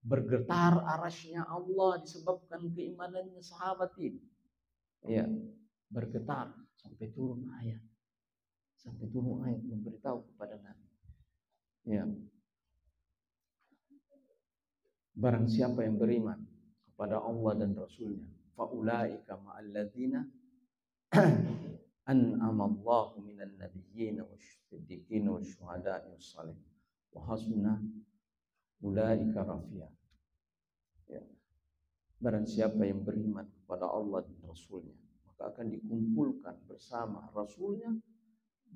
Bergetar arasy-Nya Allah disebabkan keimanannya sahabat ini. Ya, bergetar sampai turun ayat. Sampai turun ayat memberitahu kepada Nabi. Ya. Barang siapa yang beriman kepada Allah dan Rasulnya, faulaika ma'alladzina an'amallahu minan nabiyyin wasyiddiqin wasyuhada'i wassalihin wa hasuna ulaika rafiqa. Ya. Barang siapa yang beriman kepada Allah dan Rasulnya, maka akan dikumpulkan bersama Rasulnya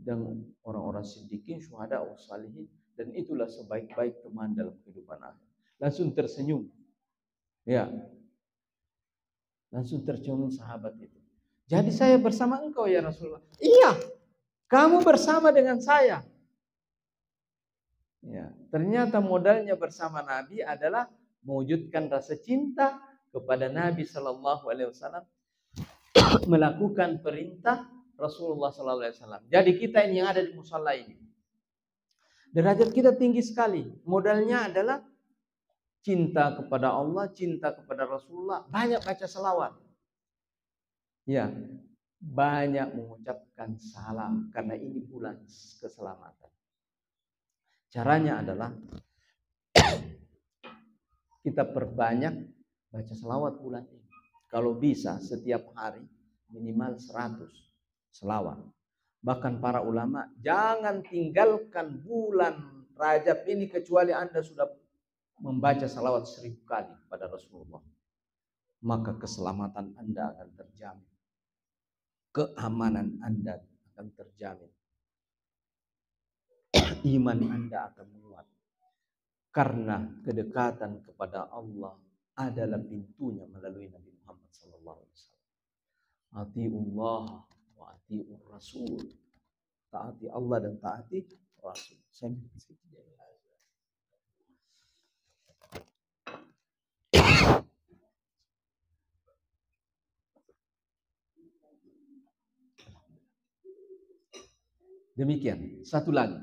dan orang-orang siddiqin, syuhada, wassalihin, dan itulah sebaik-baik teman dalam kehidupan akhir. Langsung tersenyum. Ya. Langsung tersenyum sahabat itu. Jadi saya bersama engkau ya Rasulullah. Iya. Kamu bersama dengan saya. Ya, ternyata modalnya bersama Nabi adalah mewujudkan rasa cinta kepada Nabi sallallahu alaihi wasallam, melakukan perintah Rasulullah sallallahu alaihi wasallam. Jadi kita ini yang ada di musalla ini, derajat kita tinggi sekali. Modalnya adalah cinta kepada Allah, cinta kepada Rasulullah, banyak baca selawat. Ya, banyak mengucapkan salam karena ini bulan keselamatan. Caranya adalah kita perbanyak baca selawat bulan ini. Kalau bisa setiap hari minimal 100 selawat. Bahkan para ulama jangan tinggalkan bulan Rajab ini kecuali Anda sudah membaca salawat 1000 kali pada Rasulullah, maka keselamatan Anda akan terjamin, keamanan Anda akan terjamin, iman Anda akan menguat, karena kedekatan kepada Allah adalah pintunya melalui Nabi Muhammad sallallahu alaihi wasallam. Atiullah wa atiur Rasul. Taati Allah dan taati Rasul. Demikian. Satu lagi.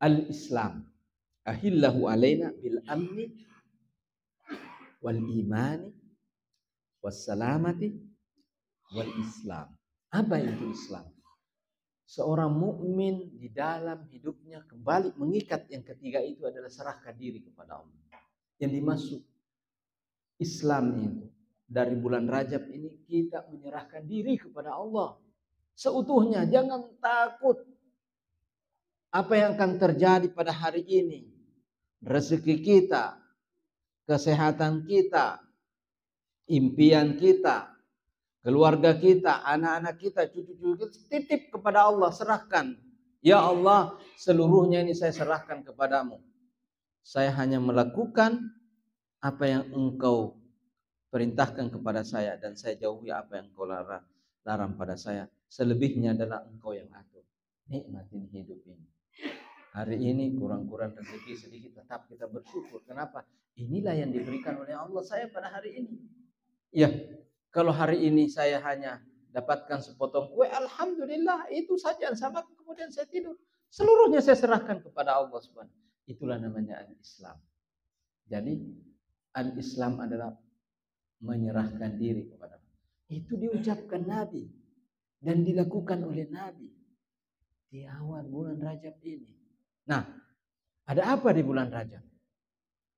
Al-Islam ahillahu alaina bil amni wal imani was salamati wal Islam. Apa itu Islam? Seorang mukmin di dalam hidupnya kembali mengikat yang ketiga itu adalah serahkan diri kepada Allah. Yang dimaksud Islam itu dari bulan Rajab ini kita menyerahkan diri kepada Allah seutuhnya. Jangan takut apa yang akan terjadi pada hari ini. Rezeki kita, kesehatan kita, impian kita, keluarga kita, anak-anak kita, cucu-cucu kita, titip kepada Allah, serahkan. Ya Allah, seluruhnya ini saya serahkan kepadamu. Saya hanya melakukan apa yang engkau perintahkan kepada saya, dan saya jauhi apa yang engkau larang pada saya. Selebihnya adalah engkau yang atur. Nikmatin hidup ini. Hari ini kurang-kurang rezeki sedikit, tetap kita bersyukur. Kenapa? Inilah yang diberikan oleh Allah saya pada hari ini. Ya, kalau hari ini saya hanya dapatkan sepotong kue, alhamdulillah, itu saja. Sama kemudian saya tidur. Seluruhnya saya serahkan kepada Allah Subhanahu. Itulah namanya al-Islam. Jadi al-Islam adalah menyerahkan diri kepada Allah. Itu diucapkan Nabi dan dilakukan oleh Nabi di awal bulan Rajab ini. Nah, ada apa di bulan Rajab?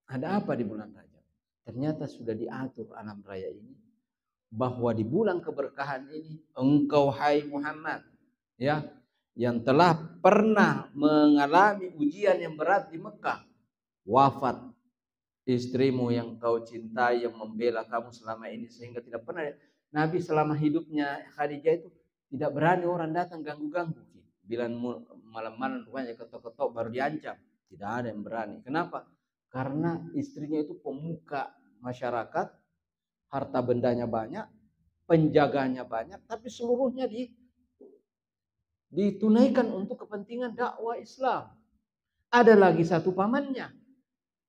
Ada apa di bulan Rajab? Ternyata sudah diatur alam raya ini bahwa di bulan keberkahan ini engkau hai Muhammad, ya, yang telah pernah mengalami ujian yang berat di Mekah, wafat istrimu yang kau cintai, yang membela kamu selama ini, sehingga tidak pernah Nabi selama hidupnya Khadijah itu tidak berani orang datang ganggu-ganggu. Bila malam-malam rupanya ketok-ketok baru diancam, tidak ada yang berani. Kenapa? Karena istrinya itu pemuka masyarakat, harta bendanya banyak, penjaganya banyak, tapi seluruhnya ditunaikan untuk kepentingan dakwah Islam. Ada lagi satu pamannya.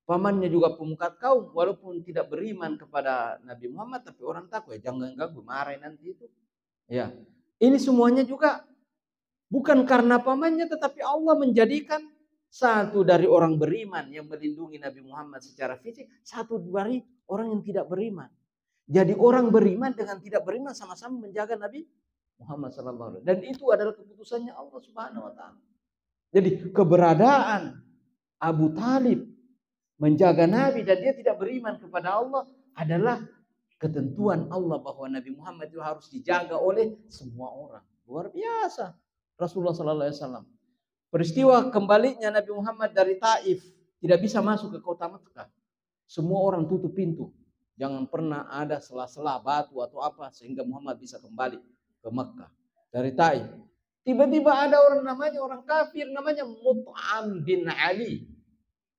Pamannya juga pemuka kaum, walaupun tidak beriman kepada Nabi Muhammad, tapi orang takut, ya jangan ganggu, marah nanti itu. Ya, ini semuanya juga bukan karena pamannya, tetapi Allah menjadikan satu dari orang beriman yang melindungi Nabi Muhammad secara fisik, satu dari orang yang tidak beriman. Jadi orang beriman dengan tidak beriman sama-sama menjaga Nabi Muhammad SAW. Dan itu adalah keputusannya Allah Subhanahu Wa Taala. Jadi keberadaan Abu Talib menjaga Nabi dan dia tidak beriman kepada Allah adalah ketentuan Allah bahwa Nabi Muhammad itu harus dijaga oleh semua orang. Luar biasa Rasulullah SAW. Peristiwa kembalinya Nabi Muhammad dari Taif, tidak bisa masuk ke kota Mekah. Semua orang tutup pintu. Jangan pernah ada sela-sela batu atau apa sehingga Muhammad bisa kembali ke Mekah dari Taif. Tiba-tiba ada orang kafir namanya Mut'am bin Ali.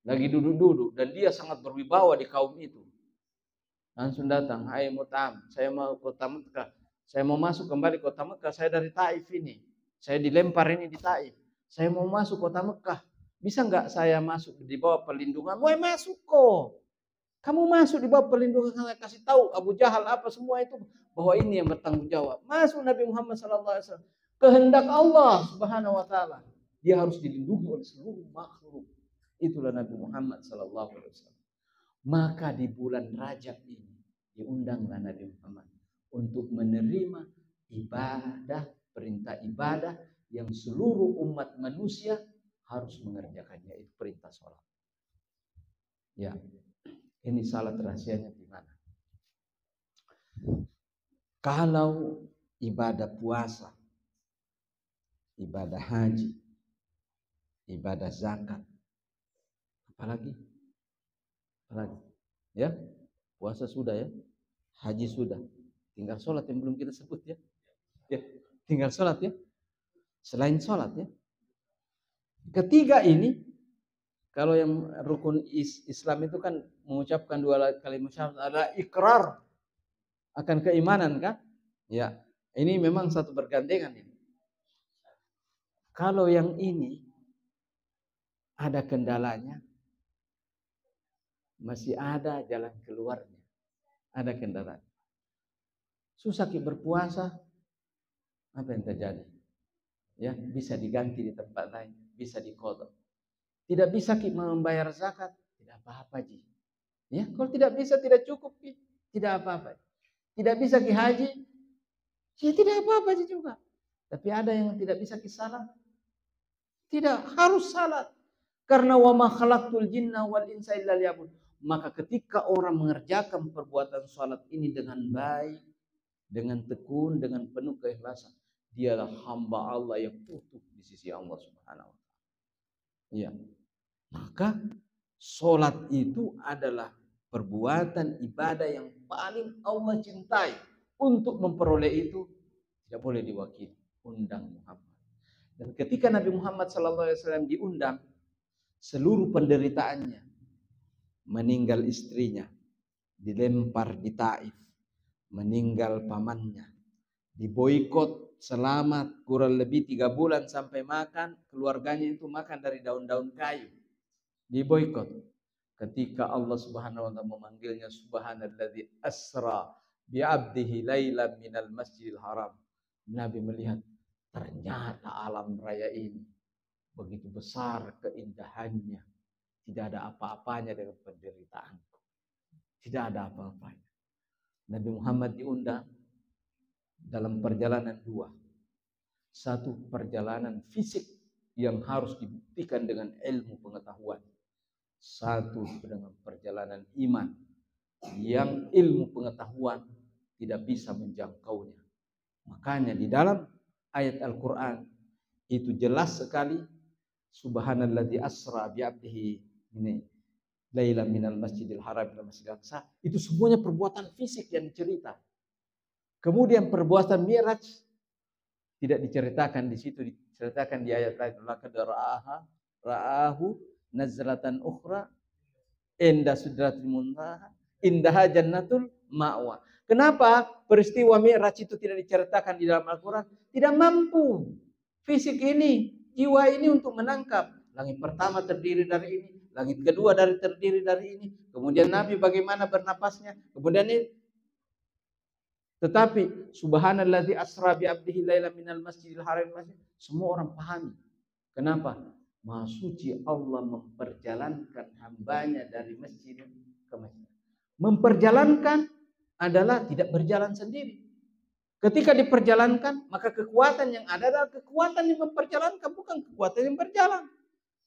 Lagi duduk-duduk dan dia sangat berwibawa di kaum itu. Langsung datang, "Hai Mut'am, saya mau kota Mekah. Saya mau masuk kembali kota Mekah, saya dari Taif ini. Saya dilempar ini di Taif. Saya mau masuk kota Mekah. Bisa nggak saya masuk di bawah perlindungan?" "Woi, masuk kok. Kamu masuk di bawah perlindungan, saya kasih tahu Abu Jahal apa semua itu bahwa ini yang bertanggung jawab." Masuk Nabi Muhammad SAW. Kehendak Allah Subhanahu Wa Taala. Dia harus dilindungi oleh seluruh makhluk. Itulah Nabi Muhammad SAW. Maka di bulan Rajab ini diundanglah Nabi Muhammad untuk menerima ibadah, perintah ibadah yang seluruh umat manusia harus mengerjakannya, itu perintah sholat. Ya, ini salat rahasianya di mana? Kalau ibadah puasa, ibadah haji, ibadah zakat, apalagi? Ya, puasa sudah ya, haji sudah, tinggal sholat yang belum kita sebut ya. Ya, tinggal sholat ya. Selain sholat ya. Ketiga ini, kalau yang rukun Islam itu kan mengucapkan dua kalimat syahadat, adalah ikrar akan keimanan kan? Ya, ini memang satu bergandengan ini. Kalau yang ini ada kendalanya, masih ada jalan keluarnya. Ada kendala. Susah berpuasa, apa yang terjadi? Ya, bisa diganti di tempat lain, bisa diqadha. Tidak bisa membayar zakat, tidak apa-apa Ji. Ya, kalau tidak bisa, tidak cukup, tidak apa-apa. Tidak bisa haji, ya tidak apa-apa Ji juga. Tapi ada yang tidak bisa salat, tidak harus salat. Karena wa ma khalaqtul jinna wal insa illa liya'budun. Maka ketika orang mengerjakan perbuatan salat ini dengan baik, dengan tekun, dengan penuh keikhlasan, dialah hamba Allah yang utuh di sisi Allah Subhanahu wa taala. Iya. Maka salat itu adalah perbuatan ibadah yang paling Allah cintai. Untuk memperoleh itu tidak boleh diwakili, undang Muhammad. Dan ketika Nabi Muhammad SAW diundang, seluruh penderitaannya, meninggal istrinya, dilempar di Taif, meninggal pamannya, diboikot selama kurang lebih 3 bulan sampai makan, keluarganya itu makan dari daun-daun kayu, diboikot. Ketika Allah Subhanahu wa taala memanggilnya, subhanalladzi asra bi'abdihi lailan minal masjidil haram, Nabi melihat ternyata alam raya ini begitu besar keindahannya. Tidak ada apa-apanya dengan penderitaan. Tidak ada apa-apanya. Nabi Muhammad diundang dalam perjalanan dua. Satu, perjalanan fisik yang harus dibuktikan dengan ilmu pengetahuan. Satu, dengan perjalanan iman yang ilmu pengetahuan tidak bisa menjangkaunya. Makanya di dalam ayat Al-Quran itu jelas sekali, subhanalladzi asra bi'abdihi ini laila minal masjidil haram ila masjidil aqsa, itu semuanya perbuatan fisik yang dicerita. Kemudian perbuatan mi'raj tidak diceritakan di situ, diceritakan di ayat lain, laqad ra'ahu nazlatan ukhra inda sidratil muntaha indaha jannatul ma'wa. Kenapa peristiwa Mi'raj itu tidak diceritakan di dalam Al-Quran? Tidak mampu fisik ini, jiwa ini untuk menangkap. Langit pertama terdiri dari ini, langit kedua terdiri dari ini, kemudian Nabi bagaimana bernapasnya, kemudian ini. Tetapi subhanalladzi asra bi 'abdihi laila minal masjidil haram, semua orang pahami. Kenapa? Maha suci Allah memperjalankan hambanya dari masjid ke masjid. Memperjalankan adalah tidak berjalan sendiri. Ketika diperjalankan, maka kekuatan yang ada adalah kekuatan yang memperjalankan, bukan kekuatan yang berjalan.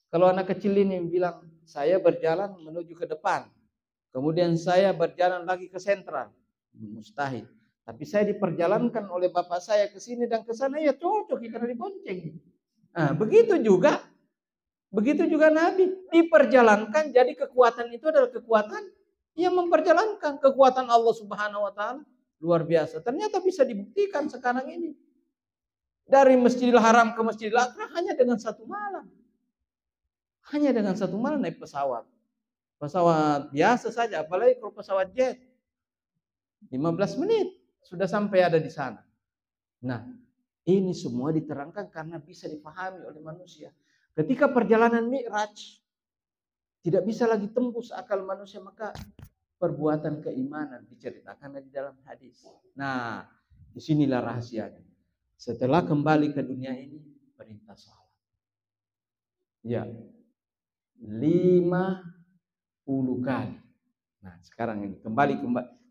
Kalau anak kecil ini bilang, saya berjalan menuju ke depan, kemudian saya berjalan lagi ke sentral, mustahil. Tapi saya diperjalankan oleh bapak saya ke sini dan ke sana, ya cocok karena dibonceng. Nah, begitu juga Nabi diperjalankan, jadi kekuatan itu adalah kekuatan yang memperjalankan. Kekuatan Allah Subhanahu wa taala luar biasa. Ternyata bisa dibuktikan sekarang ini. Dari Masjidil Haram ke Masjidil Aqsa hanya dengan satu malam. Hanya dengan satu malam naik pesawat. Pesawat biasa saja, apalagi kalau pesawat jet. 15 menit sudah sampai ada di sana. Nah, ini semua diterangkan karena bisa dipahami oleh manusia. Ketika perjalanan Mi'raj tidak bisa lagi tembus akal manusia, maka perbuatan keimanan diceritakan di dalam hadis. Nah, disinilah rahasianya. Setelah kembali ke dunia ini, perintah salat. Ya, 50 kali. Nah, sekarang ini kembali.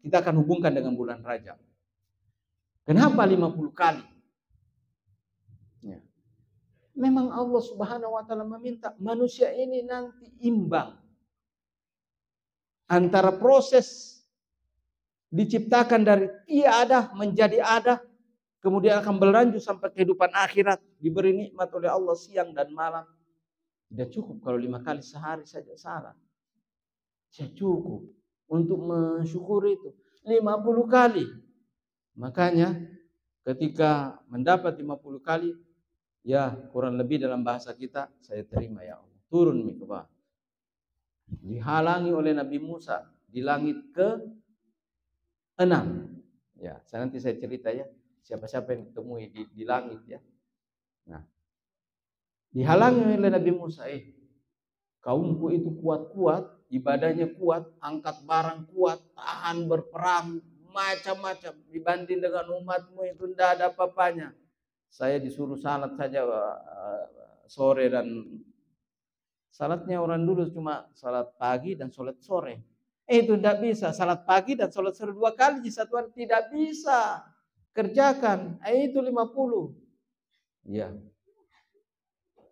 Kita akan hubungkan dengan bulan Rajab. Kenapa 50 kali? Ya. Memang Allah Subhanahu wa taala meminta manusia ini nanti imbang antara proses diciptakan dari tiada menjadi ada, kemudian akan berlanjut sampai kehidupan akhirat, diberi nikmat oleh Allah siang dan malam. Tidak cukup kalau 5 kali sehari saja salat. Tidak cukup untuk mensyukuri itu 50 kali. Makanya ketika mendapat 50 kali, ya kurang lebih dalam bahasa kita, saya terima ya Allah. Turun ke bawah. Dihalangi oleh Nabi Musa di langit ke-6. Ya, nanti saya cerita ya, siapa-siapa yang ditemui di langit ya. Nah, dihalangi oleh Nabi Musa, kaumku itu kuat-kuat, ibadahnya kuat, angkat barang kuat, tahan berperang, macam-macam. Dibanding dengan umatmu itu tidak ada apa-apanya. Saya disuruh salat saja sore, dan salatnya orang dulu cuma salat pagi dan salat sore. Itu tidak bisa. Salat pagi dan salat sore 2 kali di satu hari tidak bisa. Kerjakan. Itu 50. Ya.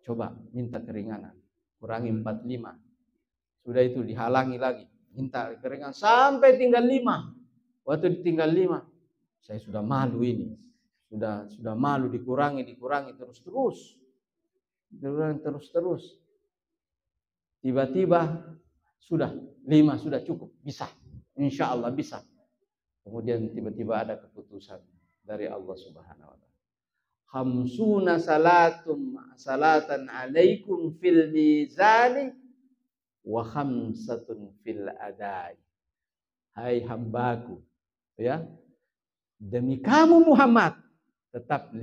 Coba minta keringanan. Kurangi 45. Sudah itu dihalangi lagi. Minta keringanan sampai tinggal 5. Waktu ditinggal 5, saya sudah malu ini. Sudah malu, dikurangi terus. Tiba-tiba sudah 5 sudah cukup, bisa. Insya Allah bisa. Kemudian tiba-tiba ada keputusan dari Allah Subhanahu wa taala. Khamsuna salatan alaikum fil mizani wa khamsatun fil adai. Hai hambaku, ya. Demi kamu Muhammad, tetap 50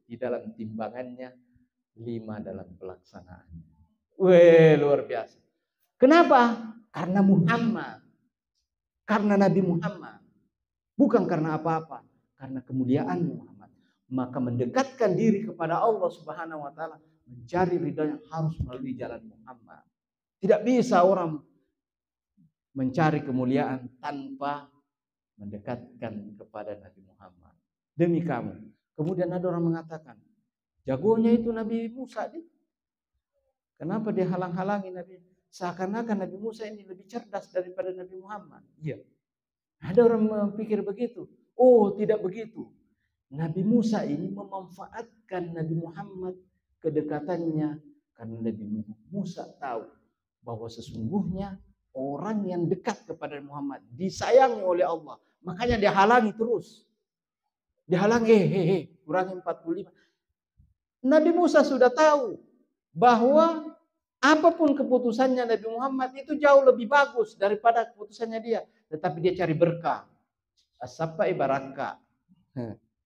di dalam timbangannya, 5 dalam pelaksanaannya. Weh, luar biasa. Kenapa? Karena Muhammad. Karena Nabi Muhammad. Bukan karena apa-apa. Karena kemuliaan Muhammad. Maka mendekatkan diri kepada Allah Subhanahu wa taala mencari ridhonya harus melalui jalan Muhammad. Tidak bisa orang mencari kemuliaan tanpa mendekatkan kepada Nabi Muhammad. Demi kamu. Kemudian ada orang mengatakan, jagonya itu Nabi Musa. Kenapa dia halang-halangi Nabi? Seakan-akan Nabi Musa ini lebih cerdas daripada Nabi Muhammad. Iya. Ada orang berpikir begitu. Oh, tidak begitu. Nabi Musa ini memanfaatkan Nabi Muhammad kedekatannya karena Nabi Musa tahu bahwa sesungguhnya orang yang dekat kepada Muhammad disayangi oleh Allah. Makanya dia halangi terus. Dihalangi, kurangi 45. Nabi Musa sudah tahu bahwa apapun keputusannya Nabi Muhammad itu jauh lebih bagus daripada keputusannya dia. Tetapi dia cari berkah. As-sabai baraka.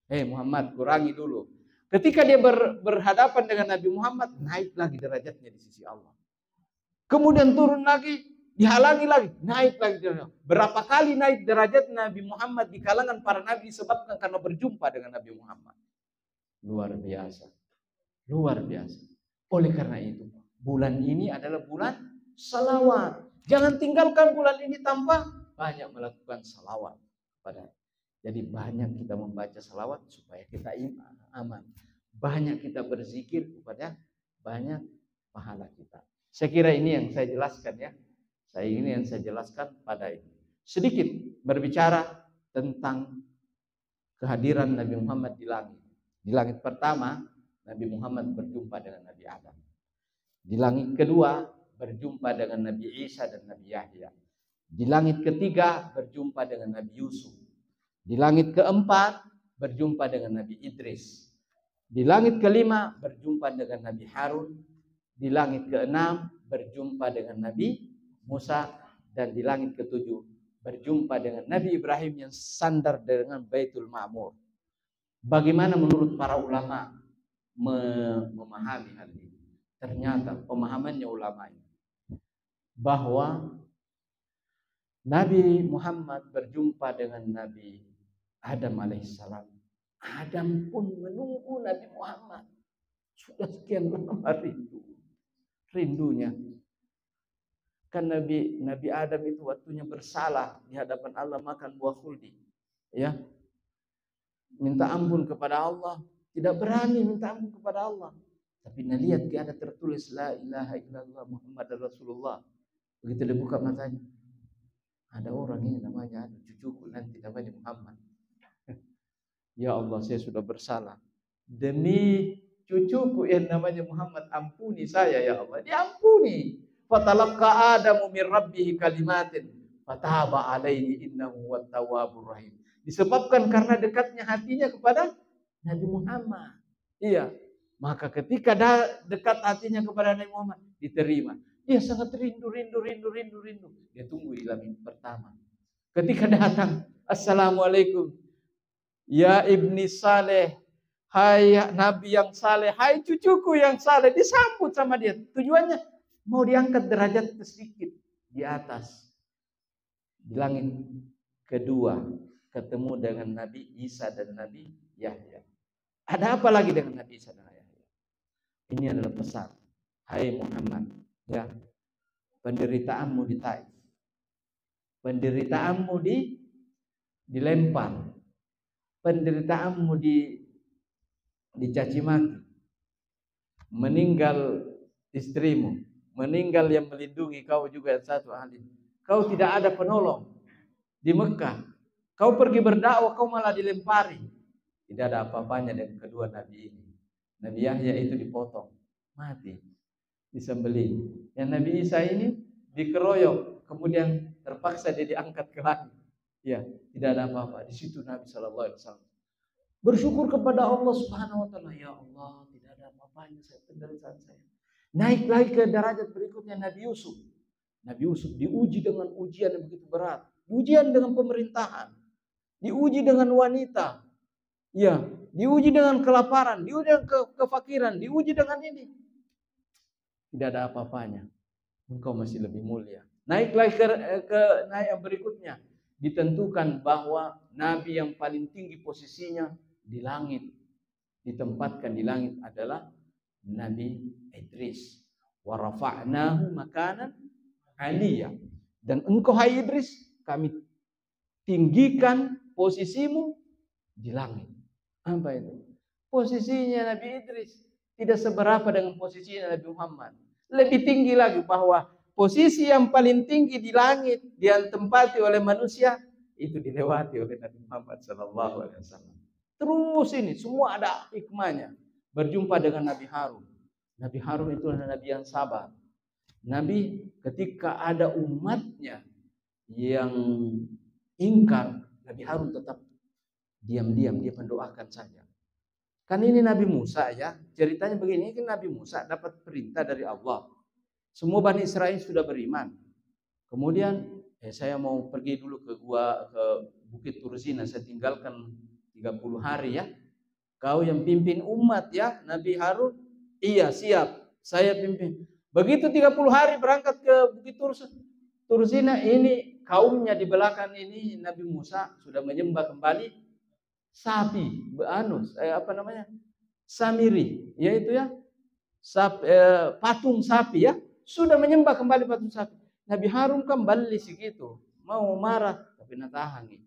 Muhammad, kurangi dulu. Ketika dia berhadapan dengan Nabi Muhammad, naik lagi derajatnya di sisi Allah. Kemudian turun lagi, dihalangi lagi, naik lagi. Berapa kali naik derajat Nabi Muhammad di kalangan para nabi disebabkan karena berjumpa dengan Nabi Muhammad. Luar biasa. Luar biasa. Oleh karena itu, bulan ini adalah bulan salawat. Jangan tinggalkan bulan ini tanpa banyak melakukan salawat kepada. Jadi banyak kita membaca salawat supaya kita aman. Banyak kita berzikir kepada banyak pahala kita. Saya kira ini yang saya jelaskan ya. Ini yang saya jelaskan pada ini. Sedikit berbicara tentang kehadiran Nabi Muhammad di langit. Di langit pertama, Nabi Muhammad berjumpa dengan Nabi Adam. Di langit kedua, berjumpa dengan Nabi Isa dan Nabi Yahya. Di langit ketiga, berjumpa dengan Nabi Yusuf. Di langit keempat, berjumpa dengan Nabi Idris. Di langit kelima, berjumpa dengan Nabi Harun. Di langit keenam, berjumpa dengan Nabi Musa. Dan di langit ketujuh, berjumpa dengan Nabi Ibrahim yang sandar dengan Baitul Ma'mur. Bagaimana menurut para ulama memahami hal ini? Ternyata pemahamannya ulama ini bahwa Nabi Muhammad berjumpa dengan Nabi Adam alaihissalam. Adam pun menunggu Nabi Muhammad. Sudah sekian lama rindunya. Kan Nabi Adam itu waktunya bersalah di hadapan Allah makan buah khuldi. Ya. Minta ampun kepada Allah, tidak berani minta ampun kepada Allah. Tapi lihat dia ada tertulis la ilaha illallah Muhammad Rasulullah. Begitu dia buka matanya, ada orang ini namanya, ada cucuku nanti namanya Muhammad. Ya Allah, saya sudah bersalah. Demi cucuku yang namanya Muhammad, ampuni saya ya Allah. Diampuni. Fatalaqqa Adamu min rabbih kalimatin fataba alaihi innahu wattawwabur rahim. Disebabkan karena dekatnya hatinya kepada Nabi Muhammad. Iya. Maka ketika dekat hatinya kepada Nabi Muhammad, diterima. Dia sangat rindu. Dia tunggu di langit pertama. Ketika datang, Assalamualaikum. Ya ibni Saleh. Hai Nabi yang saleh. Hai cucuku yang saleh. Disambut sama dia. Tujuannya mau diangkat derajat sedikit di atas. Di langit kedua ketemu dengan Nabi Isa dan Nabi Yahya. Ada apa lagi dengan Nabi Isa dan Yahya? Ini adalah pesan. Hai Muhammad, ya, penderitaanmu di Taif, penderitaanmu dilempar, penderitaanmu dicaci maki, meninggal istrimu, meninggal yang melindungi kau juga yang satu ahli. Kau tidak ada penolong di Mekah. Kau pergi berdakwah, kau malah dilempari. Tidak ada apa-apanya dengan kedua nabi ini. Nabi Yahya itu dipotong, mati, disembelih. Yang Nabi Isa ini dikeroyok, kemudian terpaksa dia diangkat ke langit. Ya, tidak ada apa-apa. Di situ Nabi SAW bersyukur kepada Allah Subhanahu Wa Taala. Ya Allah, tidak ada apa-apanya penderitaan saya. Naik lagi ke derajat berikutnya Nabi Yusuf. Nabi Yusuf diuji dengan ujian yang begitu berat. Ujian dengan pemerintahan, diuji dengan wanita, ya, diuji dengan kelaparan, diuji dengan kefakiran, diuji dengan ini. Tidak ada apa-apanya. Engkau masih lebih mulia. Naik lagi ke naik yang berikutnya. Ditentukan bahwa Nabi yang paling tinggi posisinya di langit, ditempatkan di langit adalah Nabi Idris. Wa rafa'nahu makanan aliyah. Dan engkau hai Idris, kami tinggikan posisimu di langit. Apa itu? Posisinya Nabi Idris tidak seberapa dengan posisinya Nabi Muhammad. Lebih tinggi lagi, bahwa posisi yang paling tinggi di langit yang ditempati oleh manusia itu dilewati oleh Nabi Muhammad SAW. Terus ini semua ada hikmahnya. Berjumpa dengan Nabi Harun. Nabi Harun itu adalah Nabi yang sabar. Nabi ketika ada umatnya yang ingkar, Nabi Harun tetap diam-diam, dia mendoakan saja. Kan ini Nabi Musa ya, ceritanya begini, kan Nabi Musa dapat perintah dari Allah. Semua Bani Israel sudah beriman. Kemudian saya mau pergi dulu ke Bukit Turzina, saya tinggalkan 30 hari ya. Kau yang pimpin umat ya, Nabi Harun. Iya, siap, saya pimpin. Begitu 30 hari berangkat ke Bukit Turzina, ini kaumnya di belakang ini Nabi Musa sudah menyembah kembali sapi, samiri, yaitu ya patung sapi ya, sudah menyembah kembali patung sapi. Nabi Harun kan balik segitu, mau marah tapi tahan nih.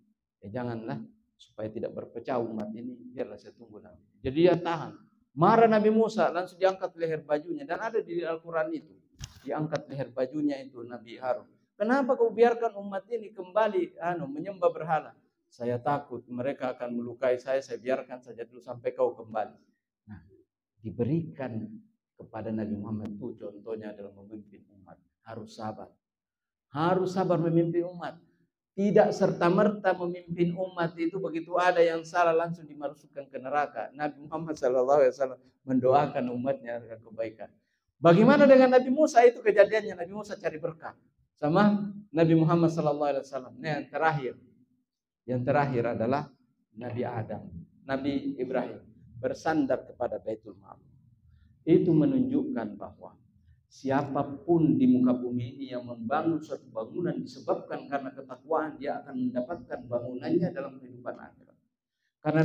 Janganlah supaya tidak berpecah umat ini, biarlah saya tunggu nanti. Jadi dia tahan. Marah Nabi Musa, langsung diangkat leher bajunya, dan ada di Al-Quran itu, diangkat leher bajunya itu Nabi Harun. Kenapa kau biarkan umat ini kembali menyembah berhala? Saya takut mereka akan melukai saya biarkan saja dulu sampai kau kembali. Nah, diberikan kepada Nabi Muhammad itu contohnya adalah memimpin umat. Harus sabar. Harus sabar memimpin umat. Tidak serta-merta memimpin umat itu begitu ada yang salah langsung dimasukkan ke neraka. Nabi Muhammad SAW mendoakan umatnya dengan kebaikan. Bagaimana dengan Nabi Musa? Itu kejadiannya. Nabi Musa cari berkah sama Nabi Muhammad SAW. Nah, yang terakhir adalah Nabi Adam, Nabi Ibrahim bersandar kepada Baitul Ma'mur. Itu menunjukkan bahwa siapapun di muka bumi ini yang membangun suatu bangunan disebabkan karena ketakwaan, dia akan mendapatkan bangunannya dalam kehidupan akhirat. Karena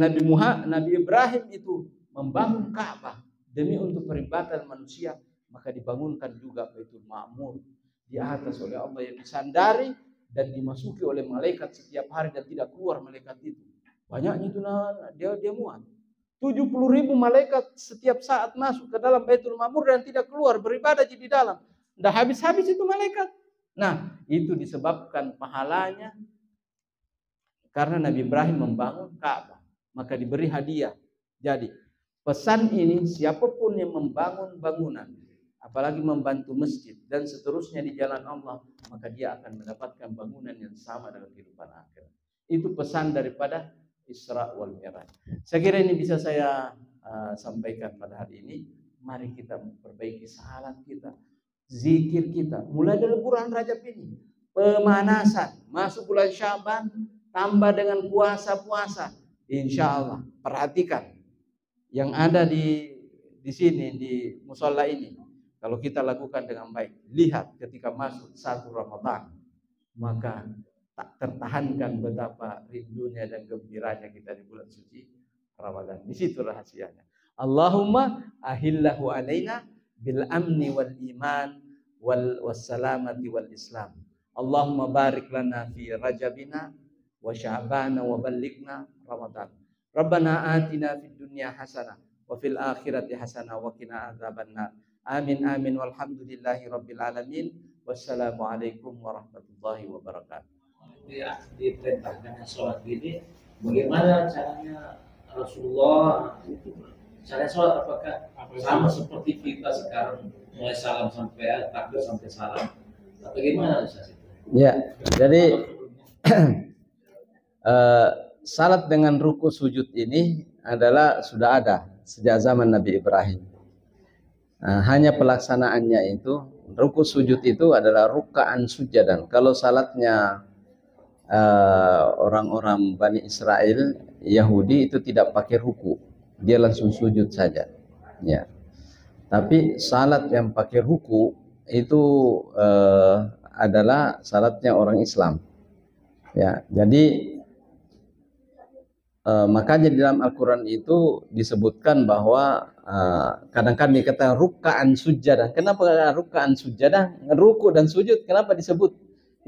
Nabi Ibrahim itu membangun Ka'bah demi untuk peribadatan manusia, maka dibangunkan juga Baitul Ma'mur di atas oleh Allah yang disandari dan dimasuki oleh malaikat setiap hari dan tidak keluar malaikat itu. Banyaknya itu dia muat. 70.000 malaikat setiap saat masuk ke dalam Baitul Ma'mur dan tidak keluar, beribadah di dalam. Tidak habis-habis itu malaikat. Nah, itu disebabkan pahalanya karena Nabi Ibrahim membangun Ka'bah, maka diberi hadiah. Jadi, pesan ini siapapun yang membangun bangunan, apalagi membantu masjid dan seterusnya di jalan Allah, maka dia akan mendapatkan bangunan yang sama dalam kehidupan akhirat. Itu pesan daripada Isra wal Mi'raj. Saya kira ini bisa saya sampaikan pada hari ini. Mari kita memperbaiki salat kita, zikir kita. Mulai dari bulan Rajab ini, pemanasan, masuk bulan Syaban, tambah dengan puasa-puasa. Insya Allah, perhatikan yang ada di sini di musola ini. Kalau kita lakukan dengan baik, lihat ketika masuk 1 Ramadan, maka tak tertahankan betapa rindunya dan gembiranya kita di bulan suci Ramadan. Di situ rahasianya. Allahumma ahillahu alaina bil amni wal iman wal wassalamati wal islam. Allahumma barik lana fi rajabina wa sya'bana wa ballighna Ramadan. Rabbana atina fid dunya hasanah wa fil akhirati hasanah wa qina adzabannar. Amin amin walhamdulillahi rabbil alamin. Wassalamualaikum warahmatullahi wabarakatuh.
Diperintahkan sholat ini, bagaimana caranya Rasulullah itu cara sholat? Apakah sama seperti kita sekarang mulai salam sampai takbir sampai salam, atau gimana?
Ya, jadi salat dengan ruku sujud ini adalah sudah ada sejak zaman Nabi Ibrahim. Hanya pelaksanaannya itu, ruku sujud itu adalah ruka'an sujadan. Kalau salatnya orang-orang Bani Israel Yahudi itu tidak pakai ruku, dia langsung sujud saja ya. Tapi salat yang pakai ruku itu adalah salatnya orang Islam ya. Jadi Makanya di dalam Al-Quran itu disebutkan bahwa kadang-kadang dikatakan rukkaan sujadah. Kenapa rukkaan sujadah? Ruku dan sujud kenapa disebut?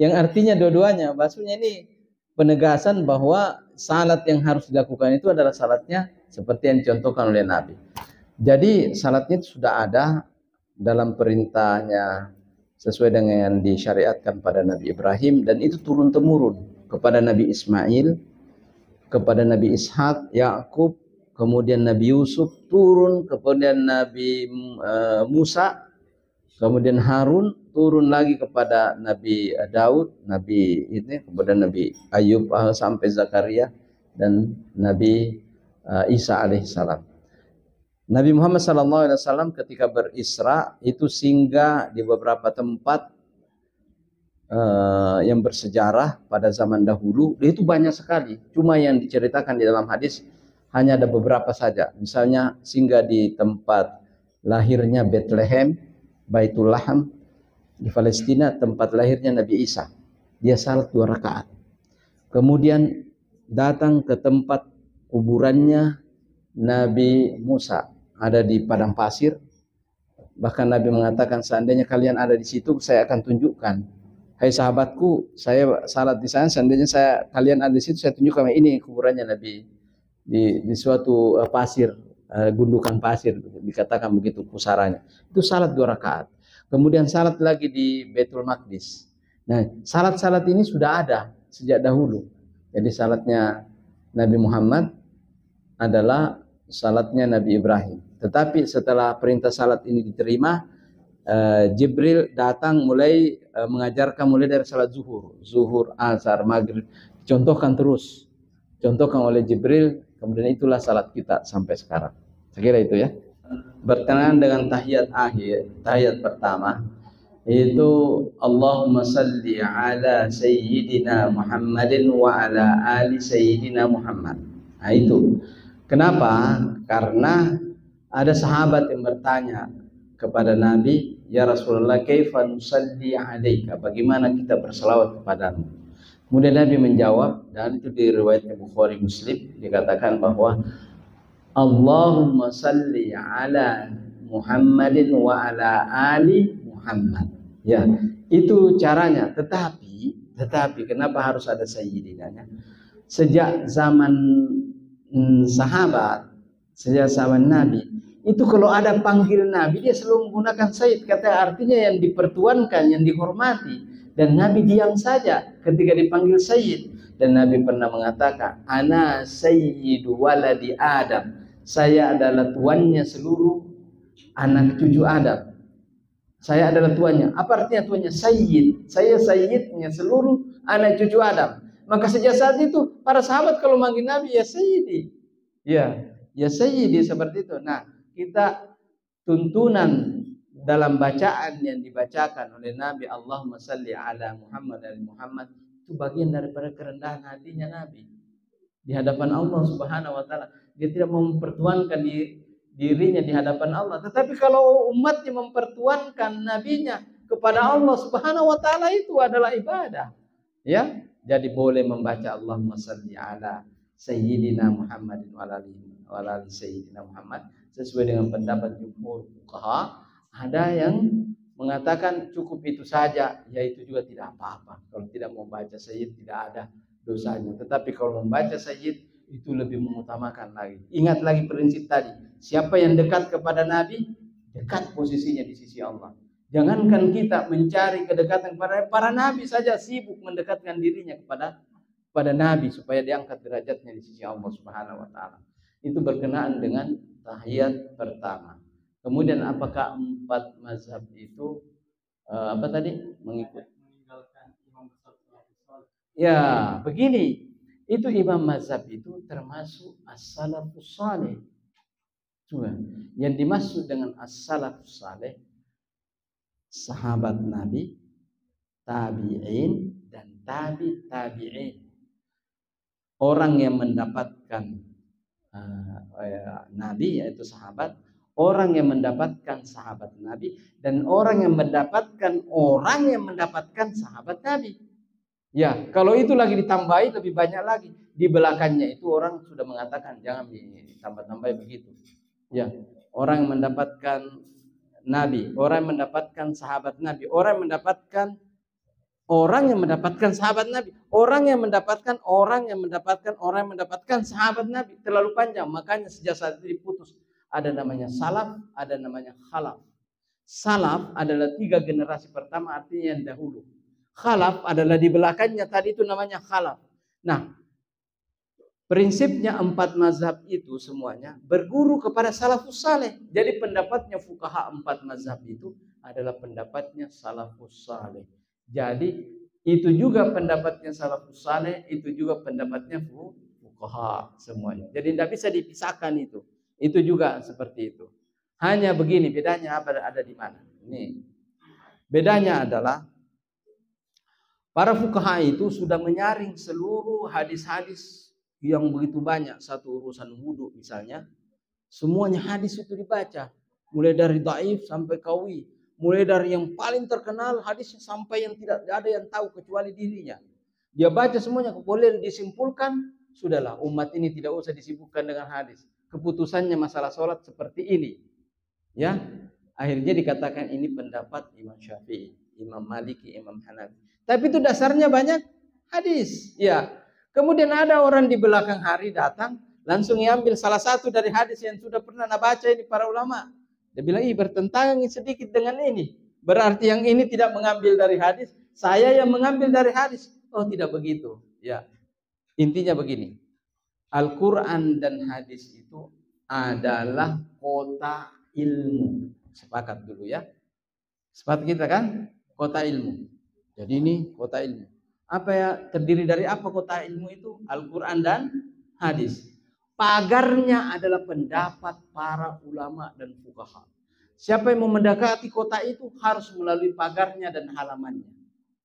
Yang artinya dua-duanya. Maksudnya ini penegasan bahwa salat yang harus dilakukan itu adalah salatnya seperti yang dicontohkan oleh Nabi. Jadi salatnya itu sudah ada dalam perintahnya sesuai dengan yang disyariatkan pada Nabi Ibrahim, dan itu turun temurun kepada Nabi Ismail, kepada Nabi Ishak, Yakub, kemudian Nabi Yusuf, turun kemudian Nabi Musa, kemudian Harun, turun lagi kepada Nabi Daud, Nabi ini, kemudian Nabi Ayub sampai Zakaria, dan Nabi Isa alaihissalam. Nabi Muhammad SAW ketika berisra itu singgah di beberapa tempat yang bersejarah pada zaman dahulu. Itu banyak sekali. Cuma yang diceritakan di dalam hadis hanya ada beberapa saja. Misalnya singgah di tempat lahirnya Bethlehem, Baitul Laham di Palestina, tempat lahirnya Nabi Isa. Dia salat 2 rakaat. Kemudian datang ke tempat kuburannya Nabi Musa, ada di padang pasir. Bahkan Nabi mengatakan, seandainya kalian ada di situ, saya akan tunjukkan. Hai sahabatku, saya salat di sana. Seandainya kalian ada di situ, saya tunjukkan ini kuburannya Nabi di suatu pasir, gundukan pasir, dikatakan begitu pusaranya. Itu salat 2 rakaat. Kemudian salat lagi di Baitul Maqdis. Nah, salat-salat ini sudah ada sejak dahulu. Jadi salatnya Nabi Muhammad adalah salatnya Nabi Ibrahim. Tetapi setelah perintah salat ini diterima, Jibril datang mulai mengajarkan mulai dari salat zuhur, asar, maghrib, contohkan terus, contohkan oleh Jibril. Kemudian itulah salat kita sampai sekarang. Saya kira itu ya. Berkenaan dengan tahiyat akhir, tahiyat pertama itu Allahumma salli ala sayyidina Muhammadin wa ala ali sayyidina Muhammad. Nah itu. Kenapa? Karena ada sahabat yang bertanya kepada Nabi, ya Rasulullah, kaifa nusalli alaika? Bagaimana kita berselawat kepadamu? Kemudian Nabi menjawab, dan itu diriwayatkan Bukhari Muslim, dikatakan bahwa Allahumma salli ala Muhammadin wa ala ali Muhammad. Ya, itu caranya. Tetapi kenapa harus ada sayyidinanya? Sejak zaman sahabat, sejak zaman Nabi, itu kalau ada panggil Nabi, dia selalu menggunakan sayyid. Kata artinya yang dipertuankan, yang dihormati. Dan Nabi diam saja ketika dipanggil sayyid. Dan Nabi pernah mengatakan, ana sayyidu waladi Adam. Saya adalah tuannya seluruh anak cucu Adam. Saya adalah tuannya. Apa artinya tuannya? Sayyid. Saya sayyidnya seluruh anak cucu Adam. Maka sejak saat itu para sahabat kalau manggil Nabi, ya sayyidi. Ya sayyidi, seperti itu. Nah, kita tuntunan dalam bacaan yang dibacakan oleh Nabi, Allahumma salli ala Muhammad ali Muhammad, itu bagian daripada kerendahan hatinya Nabi di hadapan Allah Subhanahu wa taala. Dia tidak mempertuankan dirinya di hadapan Allah, tetapi kalau umatnya mempertuankan nabinya kepada Allah Subhanahu wa taala, itu adalah ibadah. Ya, jadi boleh membaca Allahumma salli ala sayyidina Muhammadin wa ala ali sayyidina Muhammad sesuai dengan pendapat jumhur fuqaha. Ada yang mengatakan cukup itu saja, yaitu juga tidak apa-apa. Kalau tidak membaca sayyid tidak ada dosanya. Tetapi kalau membaca sayyid itu lebih mengutamakan lagi. Ingat lagi prinsip tadi, siapa yang dekat kepada Nabi, dekat posisinya di sisi Allah. Jangankan kita mencari kedekatan kepada para Nabi saja sibuk mendekatkan dirinya kepada Nabi supaya diangkat derajatnya di sisi Allah Subhanahu wa taala. Itu berkenaan dengan tahiyat pertama. Kemudian apakah 4 mazhab itu apa tadi? Meninggalkan imam besar. Ya, begini. Itu imam mazhab itu termasuk as-salafus saleh. Coba, yang dimaksud dengan as-salafus saleh, sahabat Nabi, tabi'in dan tabi'in. Orang yang mendapatkan Nabi, yaitu sahabat, orang yang mendapatkan sahabat Nabi, dan orang yang mendapatkan sahabat Nabi. Ya, kalau itu lagi ditambahi lebih banyak lagi. Di belakangnya itu orang sudah mengatakan jangan ditambah-tambah begitu. Ya, orang yang mendapatkan Nabi, orang yang mendapatkan sahabat Nabi, orang yang mendapatkan sahabat Nabi, orang yang mendapatkan sahabat Nabi, terlalu panjang. Makanya sejak saat itu diputus. Ada namanya salaf, ada namanya khalaf. Salaf adalah 3 generasi pertama, artinya yang dahulu. Khalaf adalah di belakangnya, tadi itu namanya khalaf. Nah, prinsipnya 4 mazhab itu semuanya berguru kepada salafus saleh. Jadi pendapatnya fuqaha 4 mazhab itu adalah pendapatnya salafus saleh. Jadi itu juga pendapatnya salafus saleh, itu juga pendapatnya fuqaha semuanya. Jadi tidak bisa dipisahkan itu. Itu juga seperti itu. Hanya begini, bedanya ada di mana? Ini. Bedanya adalah para fuqaha itu sudah menyaring seluruh hadis-hadis yang begitu banyak. Satu urusan wudu misalnya, semuanya hadis itu dibaca. Mulai dari dhaif sampai qawi. Mulai dari yang paling terkenal hadisnya sampai yang tidak ada yang tahu kecuali dirinya. Dia baca semuanya, boleh disimpulkan, sudahlah umat ini tidak usah disibukkan dengan hadis. Keputusannya masalah sholat seperti ini. Ya, akhirnya dikatakan ini pendapat Imam Syafi'i, Imam Maliki, Imam Hanafi. Tapi itu dasarnya banyak hadis. Ya, kemudian ada orang di belakang hari datang, langsung ambil salah satu dari hadis yang sudah pernah baca ini para ulama. Dia bilang, bertentangan sedikit dengan ini. Berarti yang ini tidak mengambil dari hadis, saya yang mengambil dari hadis. Oh, tidak begitu. Ya, intinya begini. Al-Quran dan hadis itu adalah kota ilmu. Sepakat dulu ya. Sepakat kita kan? Kota ilmu. Jadi ini kota ilmu. Apa ya? Terdiri dari apa kota ilmu itu? Al-Quran dan hadis. Pagarnya adalah pendapat para ulama dan fuqaha. Siapa yang mau mendekati kota itu harus melalui pagarnya dan halamannya.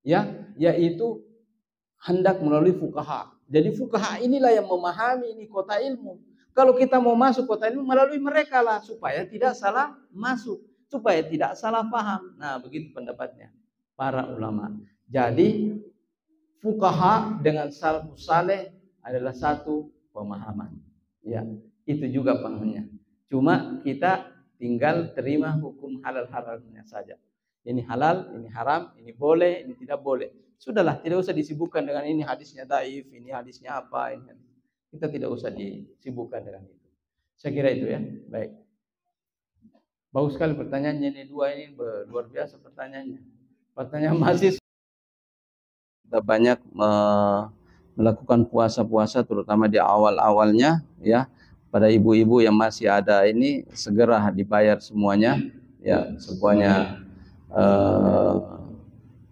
Ya, yaitu hendak melalui fuqaha. Jadi fuqaha inilah yang memahami ini kota ilmu. Kalau kita mau masuk kota ilmu melalui mereka lah, supaya tidak salah masuk, supaya tidak salah paham. Nah, begitu pendapatnya para ulama. Jadi fuqaha dengan salafus saleh adalah satu pemahaman. Ya, itu juga pahamnya. Cuma kita tinggal terima hukum halal-halalnya saja. Ini halal, ini haram, ini boleh, ini tidak boleh. Sudahlah, tidak usah disibukkan dengan ini hadisnya dhaif, ini hadisnya apa, ini. Kita tidak usah disibukkan dengan itu. Saya kira itu ya. Baik. Bagus sekali pertanyaannya ini, 2 ini luar biasa pertanyaannya. Pertanyaan mahasiswa. Kita banyak melakukan puasa-puasa terutama di awal-awalnya ya. Pada ibu-ibu yang masih ada ini segera dibayar semuanya ya, semuanya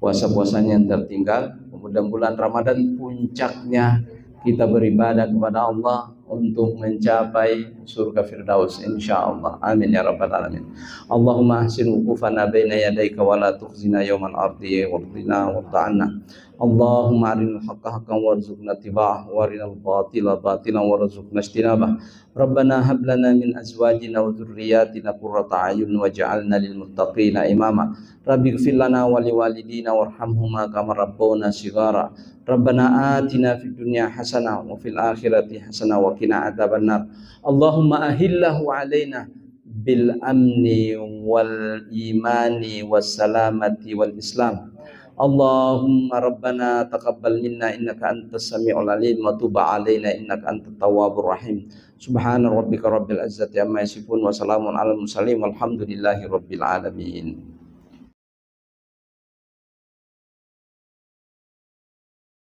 puasa-puasanya yang tertinggal. Kemudian bulan Ramadan puncaknya kita beribadah kepada Allah untuk mencapai surga Firdaus insyaallah. Amin ya rabbal alamin. Allahumma ahsin wuqufana baina yadayka wa la tukhzina yawmal ardi wardina warda'na. Allahumma arinal haqqa haqqan warzuqna ittiba'ah wa arinal batila batilan warzuqna ijtinabah. Rabbana hab lana min azwajina wa dhurriyyatina qurrata a'yun waj'alna lil muttaqina imama. Rabbighfir lana wa liwalidina warhamhuma kama rabbawna shighara. Rabbana atina fid dunya hasanah wa fil akhirati hasanah wa qina adzabannar. Allahumma ahillahu alaina bil amni wal imani was salamati wal islam. Allahumma rabbana taqabbal minna innaka antas samiul alim wa tub alaina innaka antat tawwabur rahim. Subhana rabbika rabbil izzati amma yasifun wa salamun alal mursalin walhamdulillahi rabbil alamin.